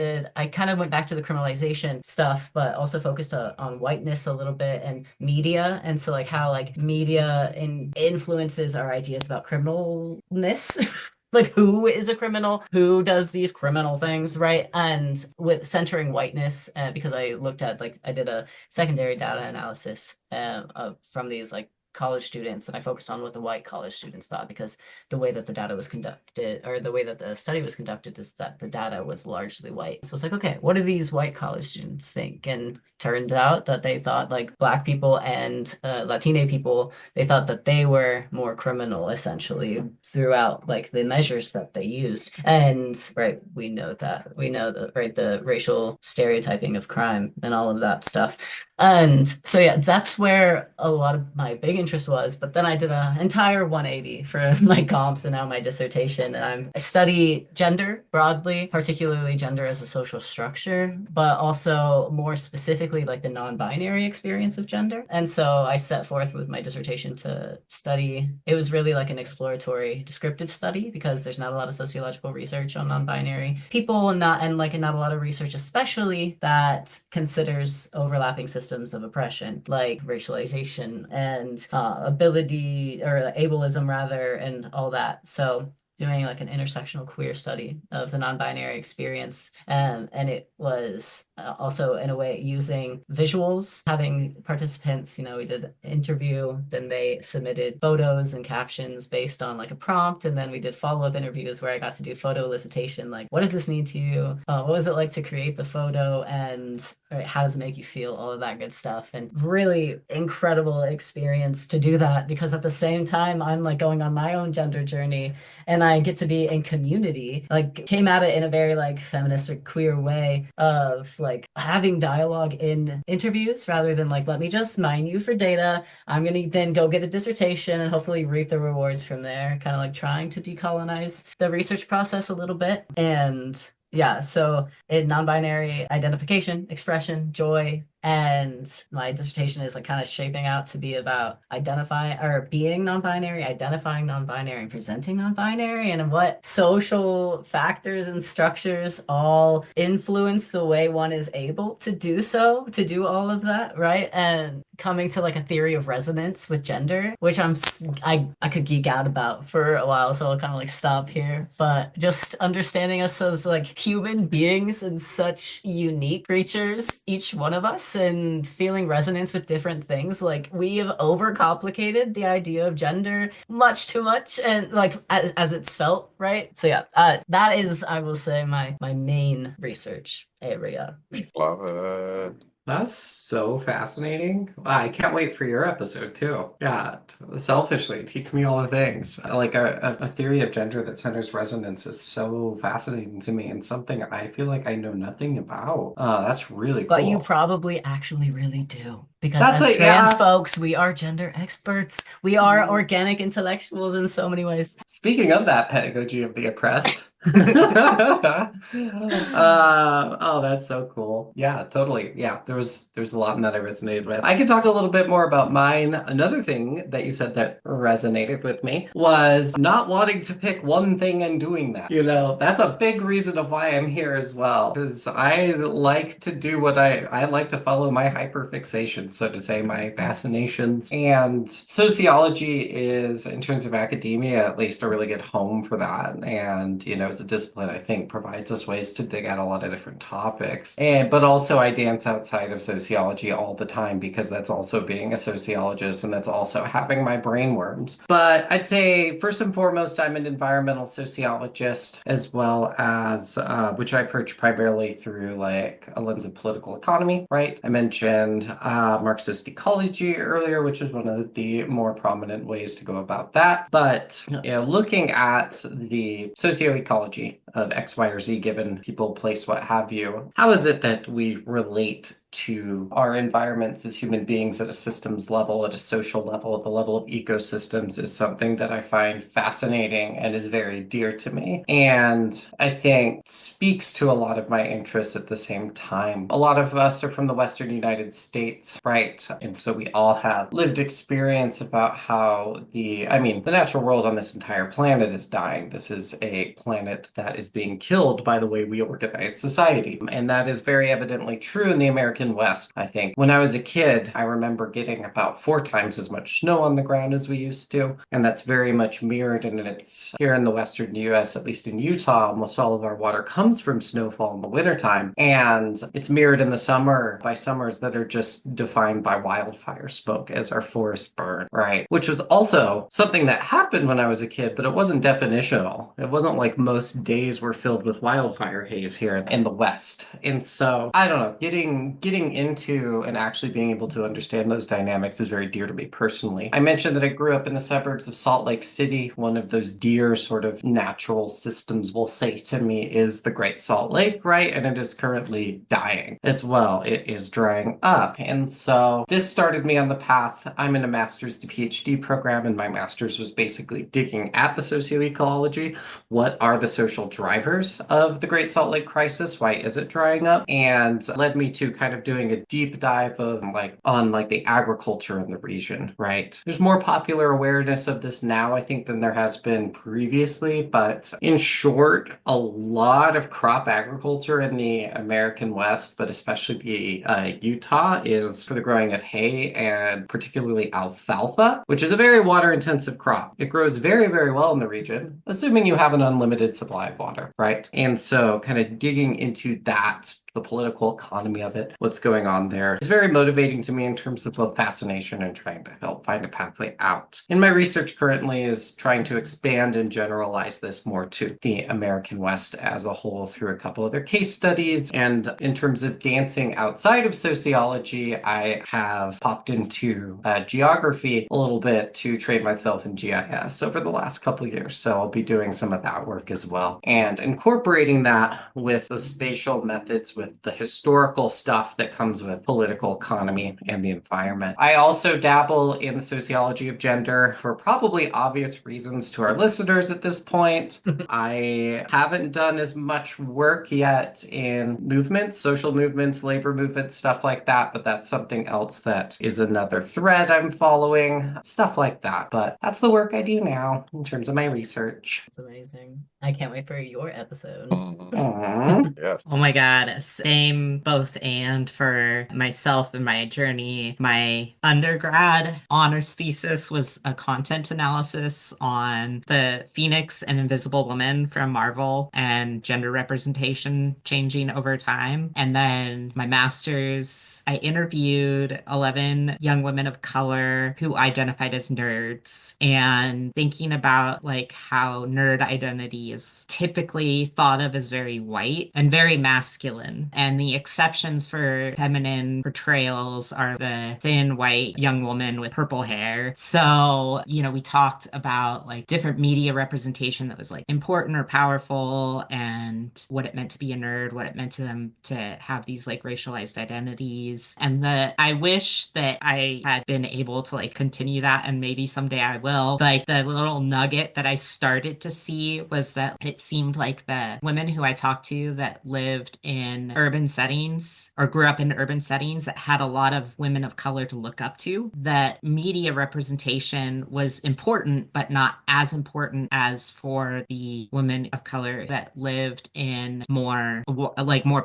kind of went back to the criminalization stuff, but also focused on whiteness a little bit and media. And so like how like media influences our ideas about criminalness. like who is a criminal, who does these criminal things, right? And with centering whiteness, because I looked at like I did a secondary data analysis from these like college students, and I focused on what the white college students thought, because the way that the data was conducted, or the way that the study was conducted, is that the data was largely white. So it's like, okay, what do these white college students think? And turned out that they thought like Black people and Latine people, they thought that they were more criminal essentially throughout like the measures that they used. And right, we know that, right, the racial stereotyping of crime and all of that stuff. And so yeah, that's where a lot of my big interest was. But then I did an entire 180 for my comps and now my dissertation. And I study gender broadly, particularly gender as a social structure, but also more specifically like the non-binary experience of gender. And so I set forth with my dissertation to study. It was really like an exploratory descriptive study, because there's not a lot of sociological research on non-binary people, and not a lot of research, especially that considers overlapping systems of oppression, like racialization and ability, or ableism rather, and all that. So doing like an intersectional queer study of the non-binary experience. And it was also in a way using visuals, having participants, we did an interview, then they submitted photos and captions based on like a prompt. And then we did follow-up interviews where I got to do photo elicitation, like, what does this mean to you? What was it like to create the photo? And right, how does it make you feel? All of that good stuff. And really incredible experience to do that, because at the same time, I'm like going on my own gender journey, and I get to be in community, like came at it in a very like feminist or queer way of like having dialogue in interviews rather than like, let me just mine you for data. I'm going to then go get a dissertation and hopefully reap the rewards from there, kind of like trying to decolonize the research process a little bit. And yeah, so in non-binary identification, expression, joy, and my dissertation is like kind of shaping out to be about being non-binary, identifying non-binary, and presenting non-binary, and what social factors and structures all influence the way one is able to do so, to do all of that, right? And coming to like a theory of resonance with gender, which I could geek out about for a while, so I'll kind of like stop here. But just understanding us as like human beings and such unique creatures, each one of us, and feeling resonance with different things. Like, we have overcomplicated the idea of gender much too much, and like as it's felt, right? So yeah, that is, I will say, my main research area. Love it. That's so fascinating. I can't wait for your episode too. Yeah, selfishly, teach me all the things. Like a theory of gender that centers resonance is so fascinating to me, and something I feel like I know nothing about. That's really cool. But you probably actually really do. Because That's as it, trans yeah. folks, we are gender experts. We are organic intellectuals in so many ways. Speaking of that, pedagogy of the oppressed. Oh, that's so cool. Yeah, totally. Yeah, there's a lot in that I resonated with. I could talk a little bit more about mine. Another thing that you said that resonated with me was not wanting to pick one thing and doing that. That's a big reason of why I'm here as well. Because I like to do what I like to follow my hyperfixation, so to say, my fascinations. And sociology is, in terms of academia, at least a really good home for that. And, it's a discipline I think provides us ways to dig at a lot of different topics. But also I dance outside of sociology all the time, because that's also being a sociologist, and that's also having my brain worms. But I'd say first and foremost, I'm an environmental sociologist, as well as, which I approach primarily through like a lens of political economy, right? I mentioned Marxist ecology earlier, which is one of the more prominent ways to go about that. But looking at the socioecology of X, Y, or Z, given people, place, what have you, how is it that we relate to our environments as human beings at a systems level, at a social level, at the level of ecosystems, is something that I find fascinating and is very dear to me. And I think speaks to a lot of my interests at the same time. A lot of us are from the Western United States, right? And so we all have lived experience about how the natural world on this entire planet is dying. This is a planet that is being killed by the way we organize society. And that is very evidently true in the American West, I think. When I was a kid, I remember getting about 4 times as much snow on the ground as we used to. And that's very much mirrored, and it's here in the Western US, at least in Utah, almost all of our water comes from snowfall in the wintertime. And it's mirrored in the summer by summers that are just defined by wildfire smoke as our forests burn, right? Which was also something that happened when I was a kid, but it wasn't definitional. It wasn't like most days were filled with wildfire haze here in the West. And so, I don't know, getting into and actually being able to understand those dynamics is very dear to me personally. I mentioned that I grew up in the suburbs of Salt Lake City. One of those dear sort of natural systems, we'll say, to me is the Great Salt Lake, right? And it is currently dying as well. It is drying up. And so this started me on the path. I'm in a master's to PhD program, and my master's was basically digging at the socioecology. What are the social drivers of the Great Salt Lake crisis? Why is it drying up? And led me to kind of doing a deep dive of on the agriculture in the region, right? There's more popular awareness of this now, I think, than there has been previously. But in short, a lot of crop agriculture in the American West, but especially the Utah, is for the growing of hay and particularly alfalfa, which is a very water intensive crop. It grows very, very well in the region, assuming you have an unlimited supply of water, right? And so kind of digging into that, the political economy of it, what's going on there. It's very motivating to me in terms of the fascination and trying to help find a pathway out. And my research currently is trying to expand and generalize this more to the American West as a whole through a couple other case studies. And in terms of dancing outside of sociology, I have popped into geography a little bit to train myself in GIS over the last couple years. So I'll be doing some of that work as well, and incorporating that with those spatial methods, with the historical stuff that comes with political economy and the environment. I also dabble in the sociology of gender for probably obvious reasons to our listeners at this point. I haven't done as much work yet in movements, social movements, labor movements, stuff like that, but that's something else that is another thread I'm following, stuff like that. But that's the work I do now in terms of my research. It's amazing. I can't wait for your episode. Yes. Oh my God, same both and for myself and my journey. My undergrad honors thesis was a content analysis on the Phoenix and Invisible Woman from Marvel and gender representation changing over time. And then my master's, I interviewed 11 young women of color who identified as nerds, and thinking about like how nerd identity is typically thought of as very white and very masculine. And the exceptions for feminine portrayals are the thin white young woman with purple hair. So, we talked about like different media representation that was like important or powerful, and what it meant to be a nerd, what it meant to them to have these like racialized identities. And I wish that I had been able to like continue that, and maybe someday I will. Like the little nugget that I started to see was that it seemed like the women who I talked to that lived in urban settings or grew up in urban settings that had a lot of women of color to look up to, that media representation was important, but not as important as for the women of color that lived in more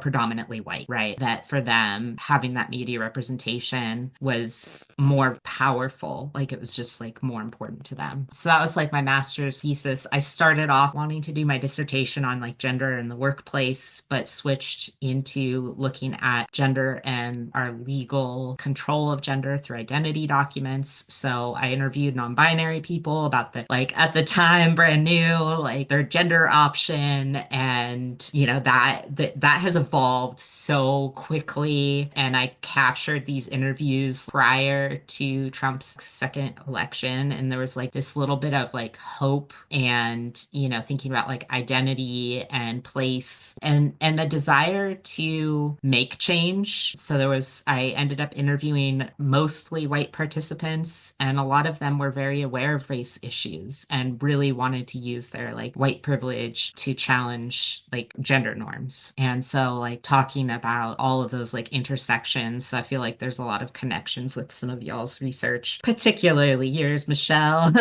predominantly white, right? That for them, having that media representation was more powerful. Like it was just like more important to them. So that was like my master's thesis. I started off wanting to do my dissertation on like gender in the workplace, but switched into looking at gender and our legal control of gender through identity documents. So I interviewed non-binary people about the, like at the time, brand new, like their gender option. And, that has evolved so quickly. And I captured these interviews prior to Trump's second election. And there was like this little bit of like hope and, thinking about like identity and place and a desire to make change. So I ended up interviewing mostly white participants, and a lot of them were very aware of race issues and really wanted to use their like white privilege to challenge like gender norms. And so like talking about all of those like intersections, so I feel like there's a lot of connections with some of y'all's research, particularly yours, Michelle.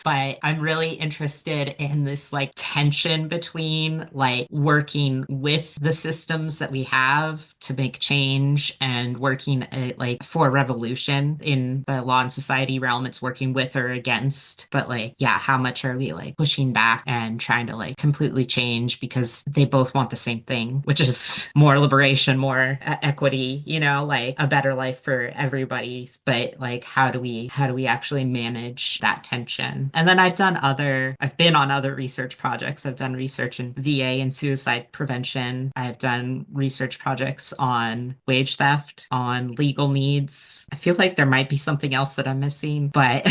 But I'm really interested in this like tension between like working with the systems that we have to make change and working like for revolution. In the law and society realm, it's working with or against, but like, yeah, how much are we like pushing back and trying to like completely change because they both want the same thing, which is more liberation, more equity, you know, like a better life for everybody. But like, how do we actually manage that tension? And then I've been on other research projects. I've done research in VA and suicide prevention. I've done research projects on wage theft, on legal needs. I feel like there might be something else that I'm missing, but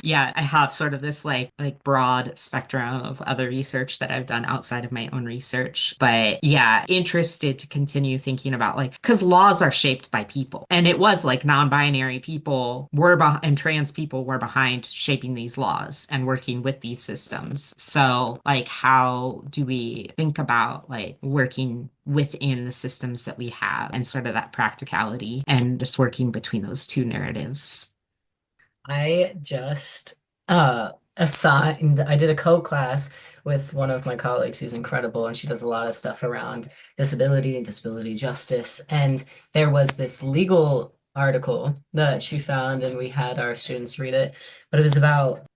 yeah, I have sort of this like broad spectrum of other research that I've done outside of my own research. But yeah, interested to continue thinking about like, because laws are shaped by people. And it was like non-binary people and trans people were behind shaping these laws and working with these systems. So like, how do we think about like working within the systems that we have and sort of that practicality and just working between those two narratives? I just I did a co-class with one of my colleagues who's incredible, and she does a lot of stuff around disability and disability justice. And there was this legal article that she found, and we had our students read it, but it was about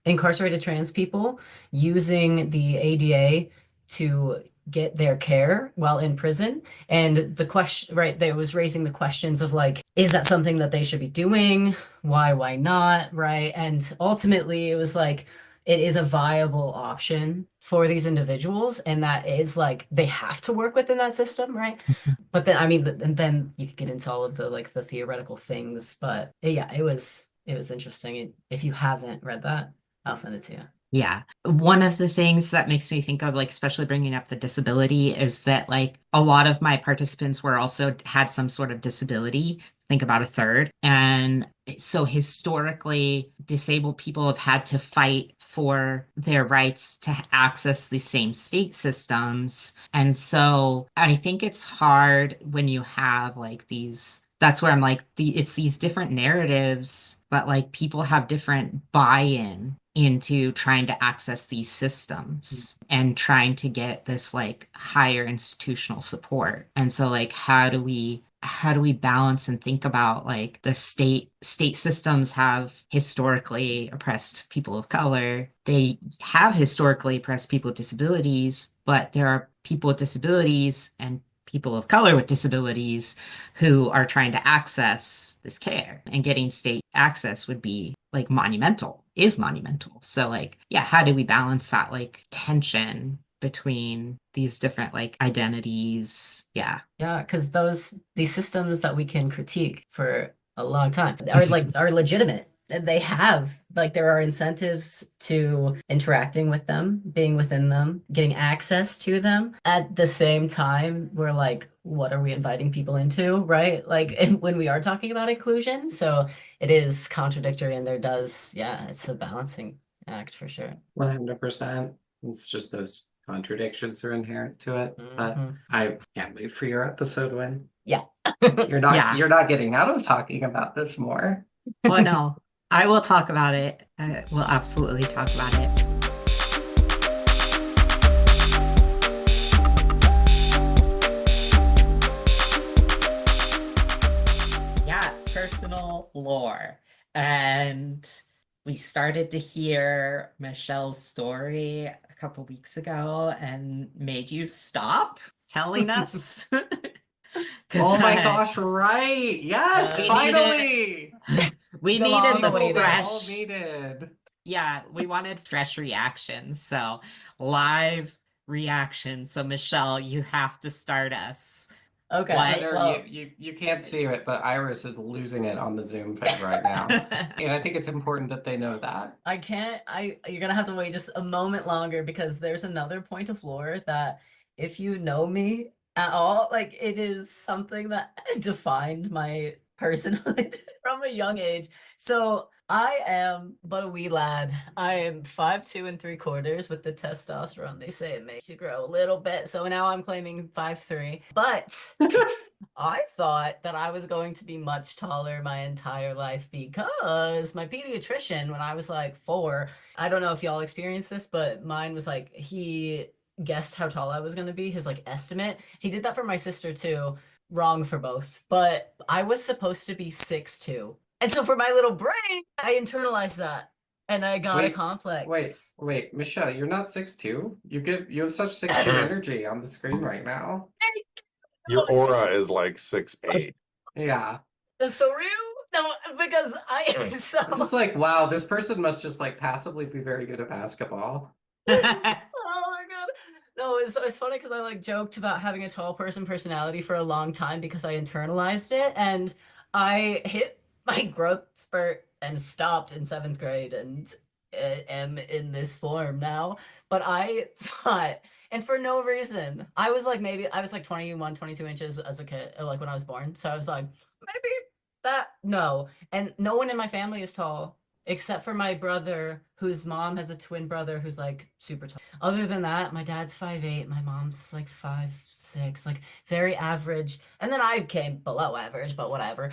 incarcerated trans people using the ADA to get their care while in prison. And the question, right, they was raising the questions of like, is that something that they should be doing? Why not? Right. And ultimately, it was like, it is a viable option for these individuals. And that is like, they have to work within that system. Right. But then, I mean, and then you could get into all of the like the theoretical things. But yeah, it was interesting. If you haven't read that, I'll send it to you. Yeah. One of the things that makes me think of, like, especially bringing up the disability, is that, like, a lot of my participants had some sort of disability. Think about a third. And so historically, disabled people have had to fight for their rights to access the same state systems. And so I think it's hard when you have like that's where I'm like, it's these different narratives, but like people have different buy-in into trying to access these systems and trying to get this like higher institutional support. And so like, how do we balance and think about like the state systems have historically oppressed people of color. They have historically oppressed people with disabilities, but there are people with disabilities and people of color with disabilities who are trying to access this care, and getting state access would be like is monumental. So like, yeah, how do we balance that like tension between these different like identities? Yeah. Yeah, because these systems that we can critique for a long time are legitimate. They have like there are incentives to interacting with them, being within them, getting access to them. At the same time, we're like, what are we inviting people into, right? Like when we are talking about inclusion. So it is contradictory, and it's a balancing act for sure. 100%. It's just those contradictions are inherent to it. But I can't wait for your episode, Wynn. Yeah. You're not getting out of talking about this more. Oh no, I will talk about it. We'll absolutely talk about it. Yeah, personal lore. And we started to hear Michelle's story a couple weeks ago and made you stop telling us. Oh my gosh, right. Yes, finally. We The needed long the awaited, all fresh. needed. Yeah, we wanted fresh reactions. So live reactions. So Michelle, you have to start us. Okay. Listener, Well, you can't see it, but Iris is losing it on the Zoom feed right now. And I think it's important that they know that. you're gonna have to wait just a moment longer, because there's another point of lore that if you know me at all, like it is something that defined my personhood from a young age. So I am but a wee lad. I am 5'2 3/4" with the testosterone. They say it makes you grow a little bit. So now I'm claiming 5'3". But I thought that I was going to be much taller my entire life because my pediatrician, when I was like 4, I don't know if y'all experienced this, but mine was like he guessed how tall I was going to be, his like estimate. He did that for my sister too. Wrong for both, but I was supposed to be 6'2". And so for my little brain, I internalized that and I got a Wait, wait, complex. wait, Michelle, you're not 6'2"? You have such 6'2" energy on the screen right now. Your aura is like 6'8". Yeah. That's so real. No, because I so I'm just like, wow, this person must just like passively be very good at basketball. oh my God. No, it's funny because I like joked about having a tall person personality for a long time because I internalized it and I hit my growth spurt and stopped in 7th grade and am in this form now. But I thought, and for no reason, I was like maybe I was like 21, 22 inches as a kid, like when I was born. So I was like, maybe that no. And no one in my family is tall. Except for my brother, whose mom has a twin brother who's like super tall. Other than that, my dad's 5'8", my mom's like 5'6", like very average. And then I came below average, but whatever.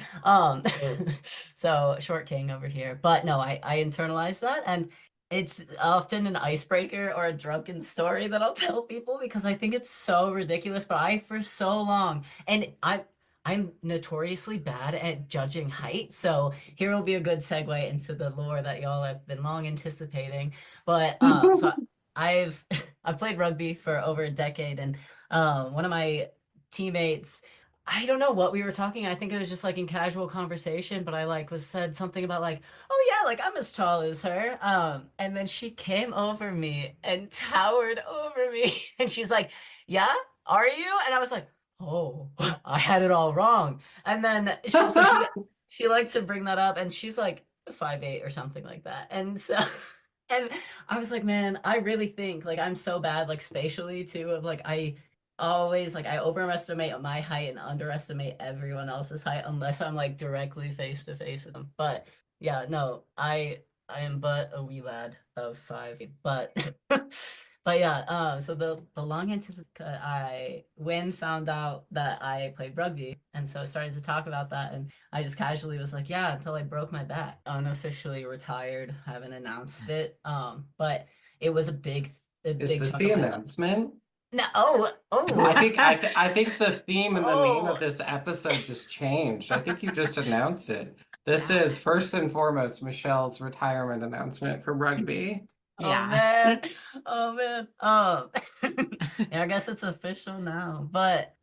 So short king over here. But no, I internalized that and it's often an icebreaker or a drunken story that I'll tell people because I think it's so ridiculous. But I, for so long, and I'm notoriously bad at judging height, so here will be a good segue into the lore that y'all have been long anticipating. But so I've I've played rugby for over a decade, and one of my teammates, I don't know what we were talking. I think it was just like in casual conversation, but I like was said something about like, oh yeah, like I'm as tall as her. And then she came over me and towered over me, and she's like, yeah, are you? And I was like, oh, I had it all wrong. And then she liked to bring that up and she's like 5'8" or something like that. And so and I was like, man, I really think like I'm so bad like spatially too of like I always like I overestimate my height and underestimate everyone else's height unless I'm like directly face to face with them. But yeah, no, I am but a wee lad of 5, but but yeah, so the long anticipated I Wynn found out that I played rugby, and so I started to talk about that, and I just casually was like, yeah, until I broke my back, unofficially retired, haven't announced it, but it was a Is big this chunk the of my life. announcement? No, oh, I think the theme and the name of oh, this episode just changed. I think you just announced it. This Yeah. is first and foremost Michelle's retirement announcement from rugby. oh Yeah. man, oh man, yeah, I guess it's official now, but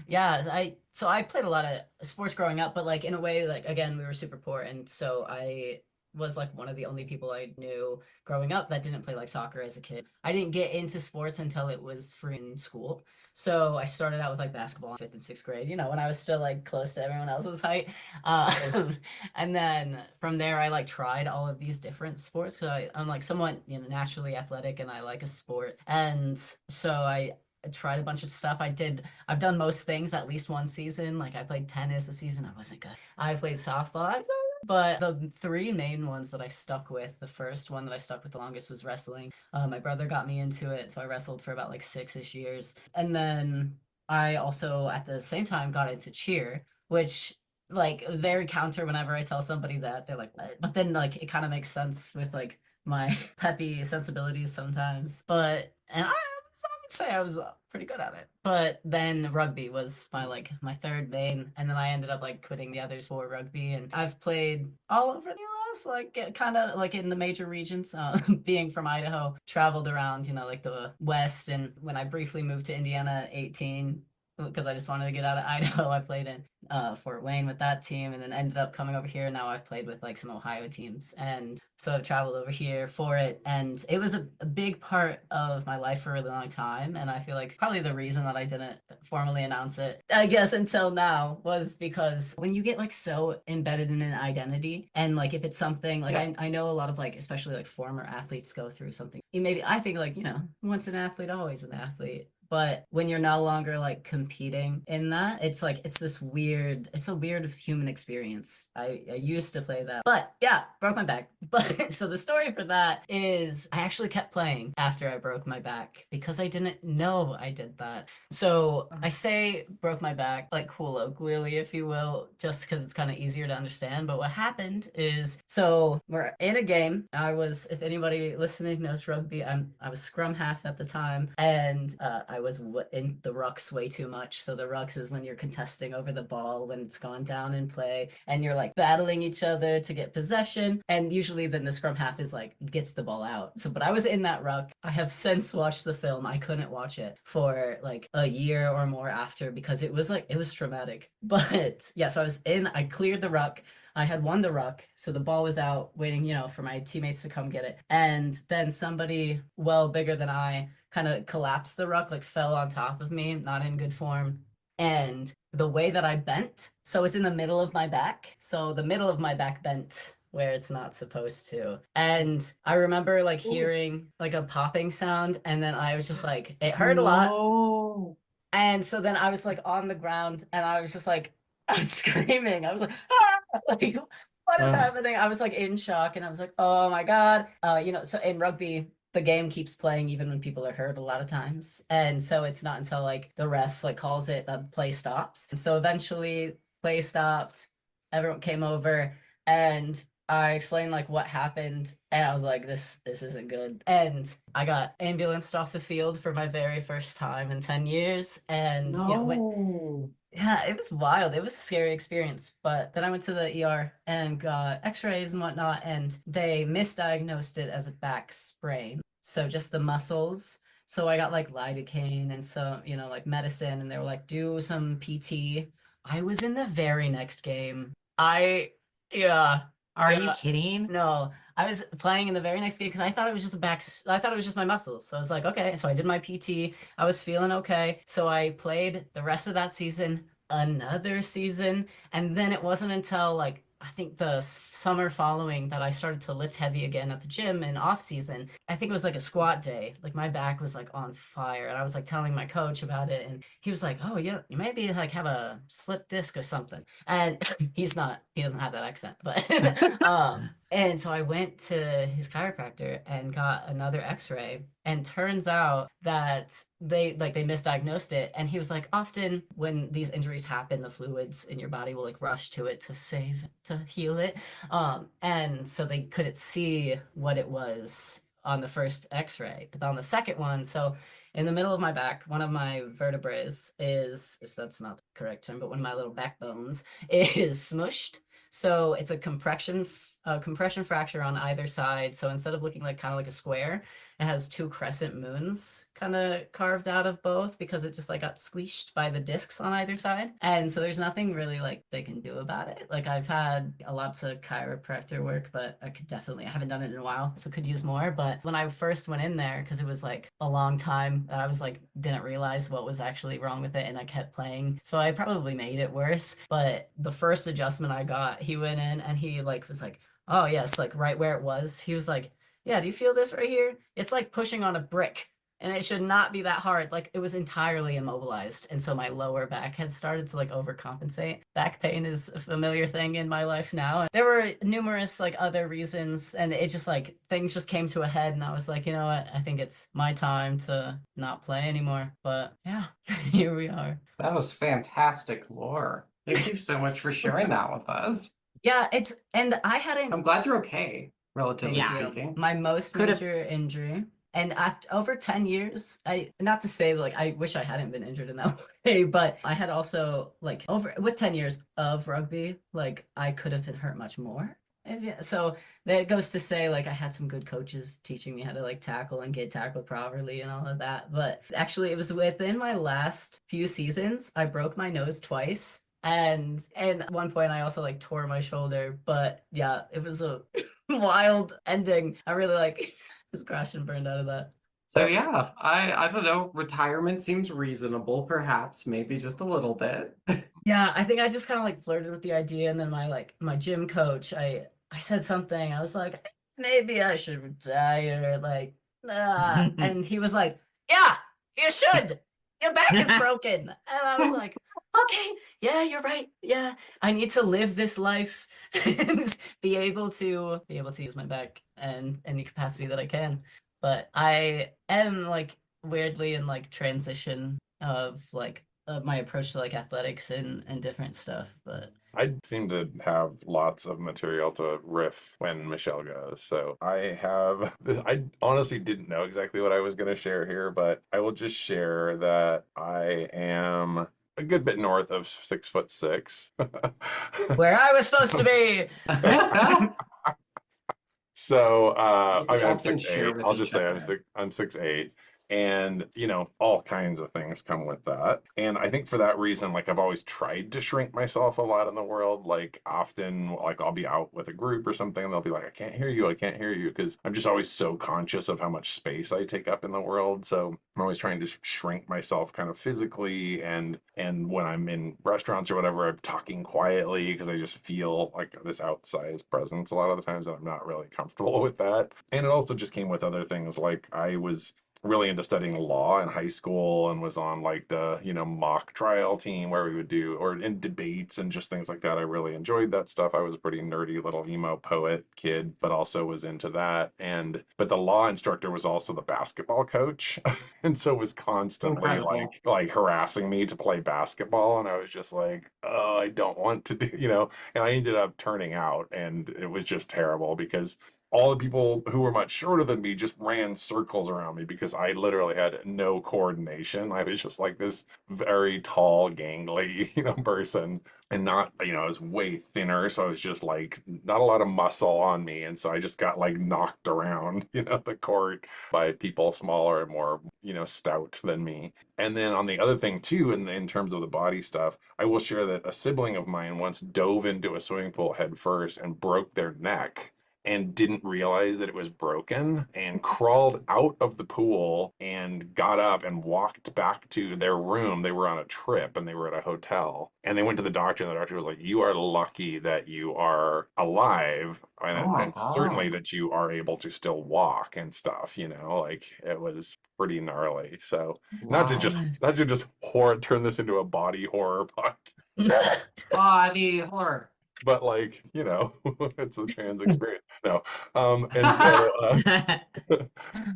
yeah, I played a lot of sports growing up, but like in a way, like again, we were super poor, and so I was like one of the only people I knew growing up that didn't play like soccer as a kid. I didn't get into sports until it was free in school. So I started out with like basketball in 5th and 6th grade, when I was still like close to everyone else's height. Um, and then from there, I like tried all of these different sports because I'm like somewhat, naturally athletic and I like a sport. And so I tried a bunch of stuff. I've done most things at least one season. Like I played tennis a season. I wasn't good. I played softball. I was all right. But the three main ones that I stuck with, the first one that I stuck with the longest was wrestling. My brother got me into it, so I wrestled for about like 6-ish years. And then I also at the same time got into cheer, which like it was very counter whenever I tell somebody that they're like, what? But then like it kind of makes sense with like my peppy sensibilities sometimes. But and I would say I was pretty good at it. But then rugby was my third main, and then I ended up like quitting the others for rugby. And I've played all over the US, like kind of like in the major regions. Being from Idaho, traveled around, like the West. And when I briefly moved to Indiana at 18, because I just wanted to get out of Idaho, I played in Fort Wayne with that team, and then ended up coming over here. Now I've played with like some Ohio teams, and so I've traveled over here for it, and it was a big part of my life for a really long time. And I feel like probably the reason that I didn't formally announce it, I guess until now, was because when you get like so embedded in an identity, and like if it's something like Yeah. I know a lot of like especially like former athletes go through something. Maybe I think like once an athlete, always an athlete. But when you're no longer like competing in that, it's like it's this weird it's a weird human experience. I used to play that, but yeah, broke my back. But so the story for that is I actually kept playing after I broke my back because I didn't know I did that. So I say broke my back like colloquially, if you will, just because it's kind of easier to understand. But what happened is, so we're in a game. If anybody listening knows rugby, I was scrum half at the time, and I was in the rucks way too much. So the rucks is when you're contesting over the ball when it's gone down in play, and you're like battling each other to get possession. And usually then the scrum half is like gets the ball out. So, but I was in that ruck. I have since watched the film. I couldn't watch it for like a year or more after because it was traumatic. But yeah, so I cleared the ruck. I had won the ruck, so the ball was out waiting, for my teammates to come get it. And then somebody well bigger than I kind of collapsed the ruck, like fell on top of me, not in good form. And the way that I bent, so it's in the middle of my back. So the middle of my back bent where it's not supposed to. And I remember like hearing like a popping sound, and then I was just like, it hurt a lot. No. And so then I was like on the ground and I was just like, I was screaming. I was like, ah! Like, what is happening? I was like in shock and I was like, oh my God. So in rugby, the game keeps playing even when people are hurt a lot of times. And so it's not until like the ref like calls it that play stops. And so eventually play stopped, everyone came over and I explained like what happened and I was like, this isn't good. And I got ambulanced off the field for my very first time in 10 years. And yeah, it was wild. It was a scary experience. But then I went to the ER and got x-rays and whatnot, and they misdiagnosed it as a back sprain. So just the muscles. So I got like lidocaine and some, like medicine, and they were like, do some PT. I was in the very next game. Yeah. Are Yeah. you kidding? No, I was playing in the very next game because I thought it was just I thought it was just my muscles. So I was like, okay. So I did my PT. I was feeling okay. So I played the rest of that season, another season, and then it wasn't until like I think the summer following that I started to lift heavy again at the gym in off season. I think it was like a squat day. Like my back was like on fire, and I was like telling my coach about it, and he was like, "Oh, yeah, you maybe like have a slip disc or something." And he doesn't have that accent, but and so I went to his chiropractor and got another x-ray, and turns out that they misdiagnosed it, and he was like, often when these injuries happen, the fluids in your body will like rush to it to heal it. And so they couldn't see what it was on the first x-ray, but on the second one, so in the middle of my back, one of my vertebrae is, if that's not the correct term, but one of my little backbones is smushed. So it's a compression fracture on either side. So instead of looking like kind of like a square, it has two crescent moons kind of carved out of both because it just like got squished by the discs on either side. And so there's nothing really like they can do about it. Like I've had lots of chiropractor work, but I haven't done it in a while, so could use more. But when I first went in there, because it was like a long time, I was like, didn't realize what was actually wrong with it. And I kept playing. So I probably made it worse. But the first adjustment I got, he went in and he like was like, oh yes, like right where it was. He was like, yeah, do you feel this right here? It's like pushing on a brick. And it should not be that hard. Like it was entirely immobilized. And so my lower back had started to like overcompensate. Back pain is a familiar thing in my life now. And there were numerous like other reasons. And it just like things just came to a head. And I was like, you know what? I think it's my time to not play anymore. But yeah, here we are. That was fantastic lore. Thank you so much for sharing that with us. Yeah, and I hadn't. I'm glad you're okay, relatively Thank you. speaking. My most major injury. And after over 10 years, not to say like I wish I hadn't been injured in that way, but I had also like with 10 years of rugby, like I could have been hurt much more. So that goes to say like I had some good coaches teaching me how to like tackle and get tackled properly and all of that. But actually it was within my last few seasons, I broke my nose twice. And at one point I also like tore my shoulder, but yeah, it was a wild ending. I really like just crashed and burned out of that. So yeah, I don't know, retirement seems reasonable, perhaps, maybe just a little bit. Yeah, I think I just kind of like flirted with the idea, and then my gym coach, I said something. I was like, maybe I should retire, like, and he was like, yeah, you should. Your back is broken. And I was like, okay, yeah, you're right. Yeah, I need to live this life and be able to use my back and any capacity that I can. But I am like weirdly in like transition of like my approach to like athletics and different stuff. But I seem to have lots of material to riff when Michelle goes. So I honestly didn't know exactly what I was going to share here, but I will just share that I am a good bit north of 6'6". where I was supposed to be. So I We mean, I'm often six share eight. with I'll just each say other. I'm 6'8", and all kinds of things come with that. And I think for that reason, like I've always tried to shrink myself a lot in the world. Like often, like I'll be out with a group or something, and they'll be like, I can't hear you," because I'm just always so conscious of how much space I take up in the world. So I'm always trying to shrink myself kind of physically, and when I'm in restaurants or whatever, I'm talking quietly because I just feel like this outsized presence a lot of the times, and I'm not really comfortable with that. And it also just came with other things. Like I was really into studying law in high school and was on like the mock trial team where we would do or in debates and just things like that. I really enjoyed that stuff. I was a pretty nerdy little emo poet kid, but also was into that. And but the law instructor was also the basketball coach and so was constantly Incredible. like harassing me to play basketball, and I was just like, oh, I don't want to do, and I ended up turning out, and it was just terrible because all the people who were much shorter than me just ran circles around me because I literally had no coordination. I was just like this very tall, gangly, person, and not, I was way thinner, so I was just like not a lot of muscle on me, and so I just got like knocked around, the court by people smaller and more, stout than me. And then on the other thing too, in terms of the body stuff, I will share that a sibling of mine once dove into a swimming pool head first and broke their neck and didn't realize that it was broken and crawled out of the pool and got up and walked back to their room. They were on a trip and they were at a hotel, and they went to the doctor, and the doctor was like, "You are lucky that you are alive, Oh and, my and certainly God. that you are able to still walk and stuff." Like it was pretty gnarly. So not to Wow. just Nice. not to just turn this into a body horror podcast, Body horror. but like it's a trans experience. No, and so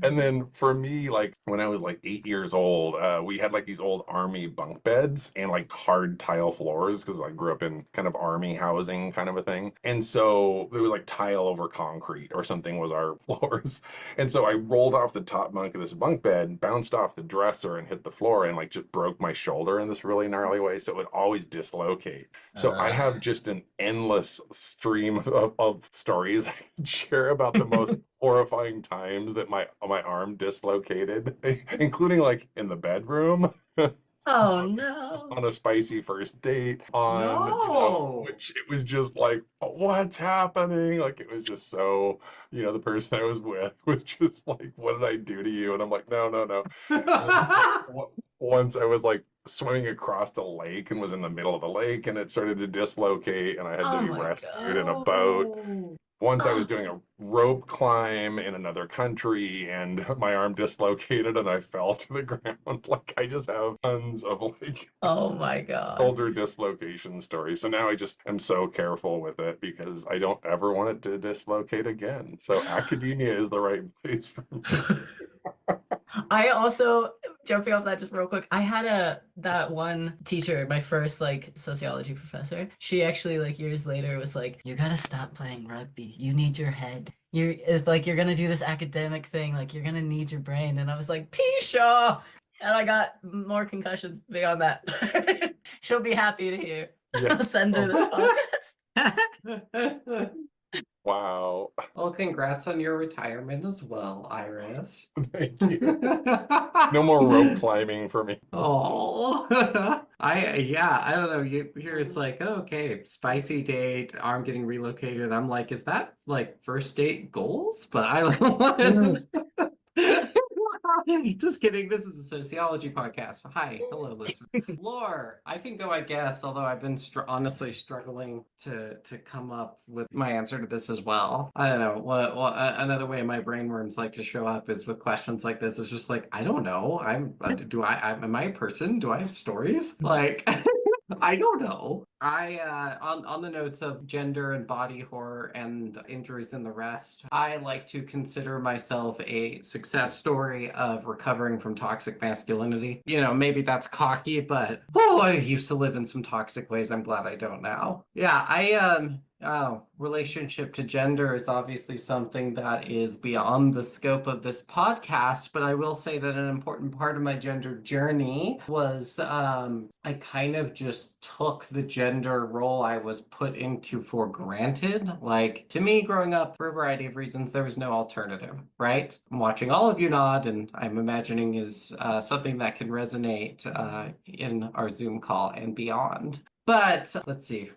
and then for me, like when I was like 8 years old, we had like these old army bunk beds and like hard tile floors because I grew up in kind of army housing kind of a thing. And so it was like tile over concrete or something was our floors. And so I rolled off the top bunk of this bunk bed, bounced off the dresser and hit the floor and like just broke my shoulder in this really gnarly way. So it would always dislocate. So I have just an endless stream of stories I can share about the most horrifying times that my arm dislocated, including like in the bedroom, Oh no. on a spicy first date, on No. which it was just like, what's happening? Like it was just so, the person I was with was just like, what did I do to you? And I'm like, no, no, no. And then once I was like swimming across a lake and was in the middle of the lake and it started to dislocate and I had to Oh be my rescued in a God. boat. Oh. Once I was doing a rope climb in another country and my arm dislocated and I fell to the ground. Like I just have tons of like Oh my God. shoulder dislocation stories. So now I just am so careful with it because I don't ever want it to dislocate again. So academia is the right place for me. I also, jumping off that just real quick, I had that one teacher, my first like sociology professor. She actually like years later was like, "You gotta stop playing rugby. You need your head. It's like you're gonna do this academic thing, like you're gonna need your brain." And I was like, "Pisha!" And I got more concussions beyond that. She'll be happy to hear. Yeah. I'll send her this podcast. Wow. Well, congrats on your retirement as well, Iris. Thank you. No more rope climbing for me. Oh, I don't know. You here it's like, oh, okay, spicy date, arm getting relocated. I'm like, is that like first date goals? But I don't know. Just kidding. This is a sociology podcast. Hi, hello, listener. Lore, I can go, I guess, although I've been honestly struggling to come up with my answer to this as well. I don't know. Another way my brainworms like to show up is with questions like this. It's just like, I don't know. Am I a person? Do I have stories? Like, I don't know. I on the notes of gender and body horror and injuries and the rest, I like to consider myself a success story of recovering from toxic masculinity. You know, maybe that's cocky, but oh, I used to live in some toxic ways. I'm glad I don't now. Yeah, relationship to gender is obviously something that is beyond the scope of this podcast, but I will say that an important part of my gender journey was I kind of just took the gender role I was put into for granted. Like, to me, growing up, for a variety of reasons, there was no alternative, right? I'm watching all of you nod, and I'm imagining is something that can resonate in our Zoom call and beyond. But let's see,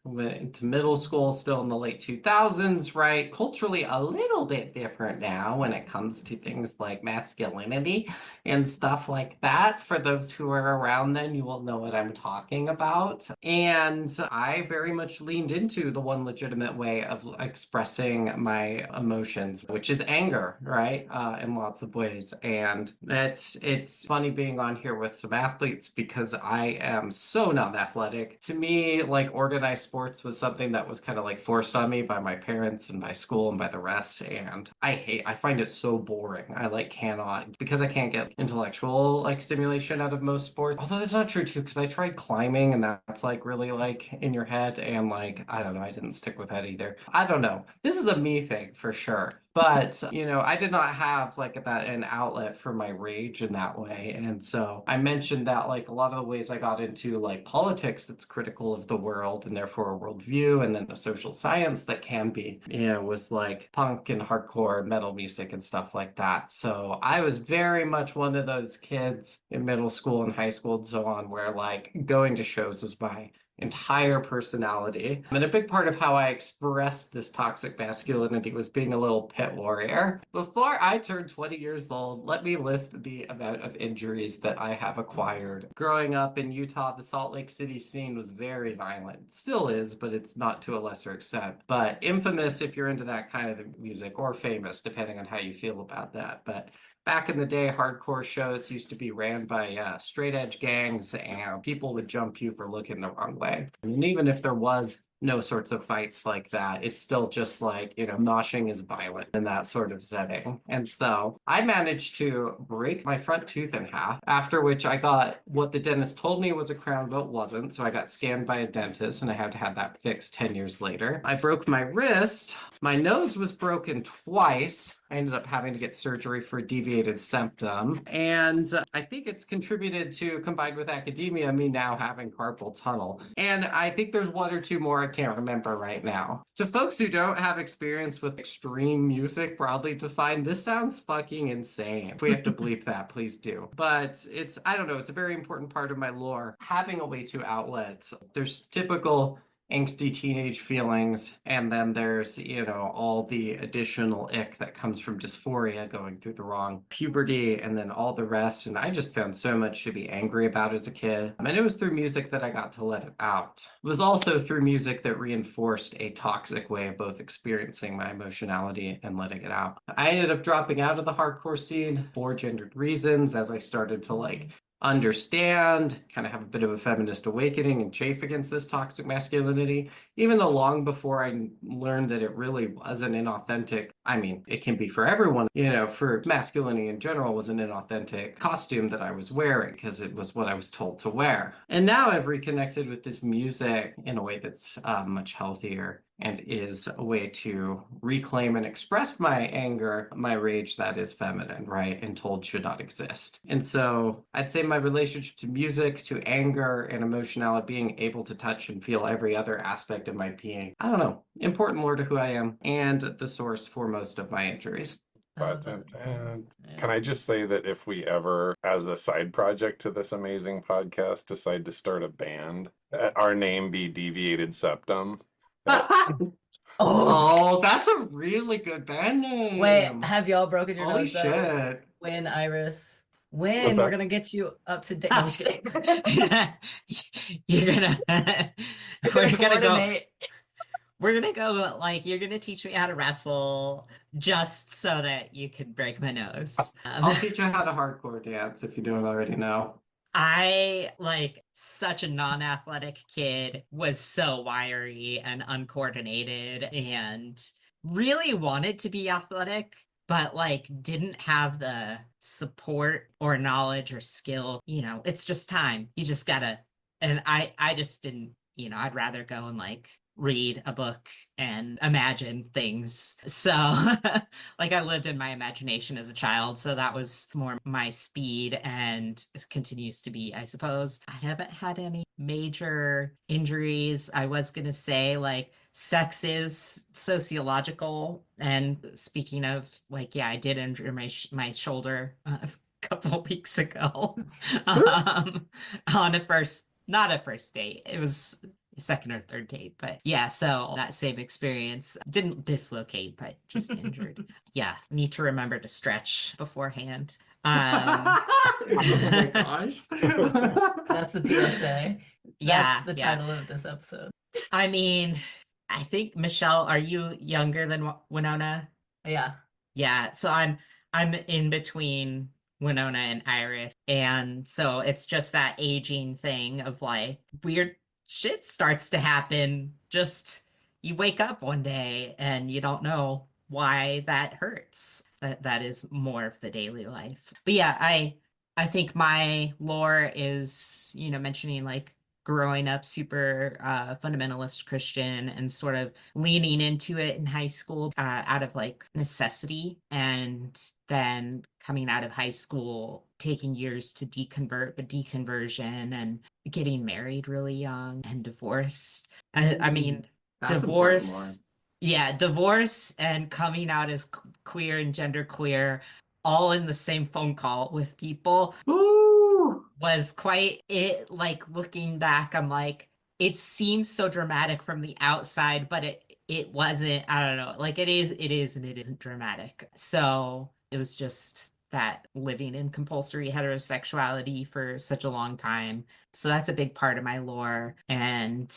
went into middle school still in the late 2000s, right? Culturally a little bit different now when it comes to things like masculinity and stuff like that. For those who are around then, you will know what I'm talking about. And I very much leaned into the one legitimate way of expressing my emotions, which is anger, right? In lots of ways. And it's funny being on here with some athletes because I am so not athletic. To me, like organized sports was something that was kind of like forced on me by my parents and by school and by the rest. And I find it so boring. I like cannot, because I can't get intellectual like stimulation out of most sports. Although that's not true too, because I tried climbing and that's like really like in your head. And like, I don't know, I didn't stick with that either. I don't know. This is a me thing for sure. But, you know, I did not have like that an outlet for my rage in that way. And so I mentioned that like a lot of the ways I got into like politics that's critical of the world and therefore a worldview, and then a social science that can be, you know, was like punk and hardcore metal music and stuff like that. So I was very much one of those kids in middle school and high school and so on where like going to shows was my entire personality. And a big part of how I expressed this toxic masculinity was being a little pit warrior. Before I turned 20 years old, let me list the amount of injuries that I have acquired. Growing up in Utah, the Salt Lake City scene was very violent. Still is, but it's not to a lesser extent. But infamous if you're into that kind of music, or famous, depending on how you feel about that. But back in the day, hardcore shows used to be ran by straight edge gangs, and people would jump you for looking the wrong way. And even if there was no sorts of fights like that, it's still just like, you know, moshing is violent in that sort of setting. And so I managed to break my front tooth in half, after which I got what the dentist told me was a crown, but wasn't. So I got scanned by a dentist and I had to have that fixed 10 years later. I broke my wrist. My nose was broken twice. I ended up having to get surgery for a deviated septum. And I think it's contributed to, combined with academia, me now having carpal tunnel. And I think there's one or two more I can't remember right now. To folks who don't have experience with extreme music, broadly defined, this sounds fucking insane. If we have to bleep that, please do. But it's, I don't know, it's a very important part of my lore. Having a way to outlet. There's typical angsty teenage feelings, and then there's, you know, all the additional ick that comes from dysphoria, going through the wrong puberty, and then all the rest. And I just found so much to be angry about as a kid, and it was through music that I got to let it out. It was also through music that reinforced a toxic way of both experiencing my emotionality and letting it out. I ended up dropping out of the hardcore scene for gendered reasons as I started to like understand, kind of have a bit of a feminist awakening and chafe against this toxic masculinity, even though long before I learned that it really wasn't inauthentic. I mean, it can be for everyone, you know, for masculinity in general was an inauthentic costume that I was wearing because it was what I was told to wear. And now I've reconnected with this music in a way that's much healthier, and is a way to reclaim and express my anger, my rage that is feminine, right? And told should not exist. And so I'd say my relationship to music, to anger and emotionality, being able to touch and feel every other aspect of my being, I don't know, important more to who I am and the source for most of my injuries. Can I just say that if we ever, as a side project to this amazing podcast, decide to start a band, that our name be Deviated Septum? Oh, that's a really good band name. Wait, have y'all broken your Holy nose though? shit. Wynn, Iris. What's Wynn, we're that? gonna get you up to date. No, I'm just kidding. You're gonna We're we're gonna gonna go coordinate. we're gonna go like you're gonna teach me how to wrestle just so that you could break my nose. I'll teach you how to hardcore dance if you don't already know. I, like, such a non-athletic kid, was so wiry and uncoordinated and really wanted to be athletic, but like didn't have the support or knowledge or skill. It's just time. You just gotta, and I just didn't, I'd rather go and like read a book and imagine things. So like I lived in my imagination as a child, so that was more my speed, and it continues to be, I suppose. I haven't had any major injuries. I was going to say like sex is sociological, and speaking of like, yeah, I did injure my shoulder a couple of weeks ago on a first, not a first date. It was second or third date, but yeah, so that same experience. Didn't dislocate, but just injured. Yeah, need to remember to stretch beforehand. Oh my gosh. That's the PSA. Yeah, That's the yeah. title of this episode. I mean, I think, Michelle, are you younger than Winona? Yeah. Yeah, so I'm in between Winona and Iris, and so it's just that aging thing of like weird shit starts to happen. Just you wake up one day and you don't know why that hurts. That is more of the daily life. But yeah, I think my lore is, mentioning like growing up super fundamentalist Christian and sort of leaning into it in high school out of like necessity, and then coming out of high school taking years to deconvert, but deconversion and getting married really young and divorce. I mean, That's important, divorce, yeah, divorce and coming out as queer and genderqueer all in the same phone call with people Ooh. was quite it. Like looking back, I'm like, it seems so dramatic from the outside, but it wasn't. I don't know. Like it is, and it isn't dramatic. So it was just that living in compulsory heterosexuality for such a long time. So that's a big part of my lore. And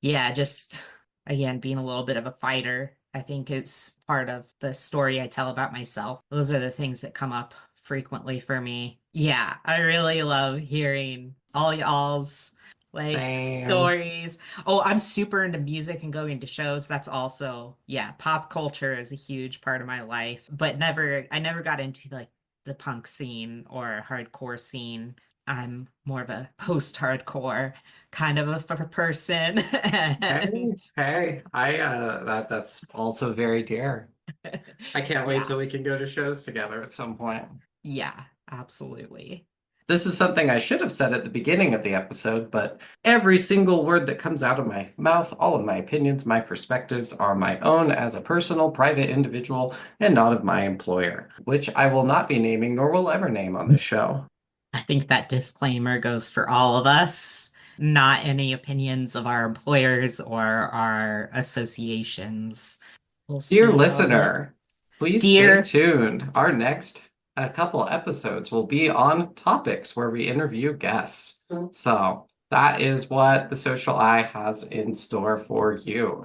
yeah, just again, being a little bit of a fighter, I think it's part of the story I tell about myself. Those are the things that come up frequently for me. Yeah, I really love hearing all y'all's like Same. stories. Oh, I'm super into music and going to shows. That's also, yeah, pop culture is a huge part of my life, but I never got into like the punk scene or hardcore scene. I'm more of a post-hardcore kind of a person. Hey, that's also very dear. I can't wait Yeah. till we can go to shows together at some point. Yeah, absolutely. This is something I should have said at the beginning of the episode, but every single word that comes out of my mouth, all of my opinions, my perspectives are my own as a personal, private individual and not of my employer, which I will not be naming nor will ever name on this show. I think that disclaimer goes for all of us, not any opinions of our employers or our associations. We'll see Dear how listener, please Dear- stay tuned. Our next couple episodes will be on topics where we interview guests. So that is what the Social Eye has in store for you.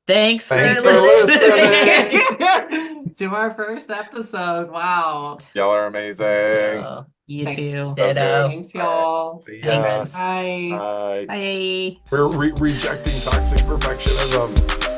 Thanks for Thanks for listening. listening. To our first episode. Wow. Y'all are amazing. So, You Thanks. too. ditto. Thanks, y'all. See ya. Thanks. Bye. Bye. Bye. We're rejecting toxic perfectionism.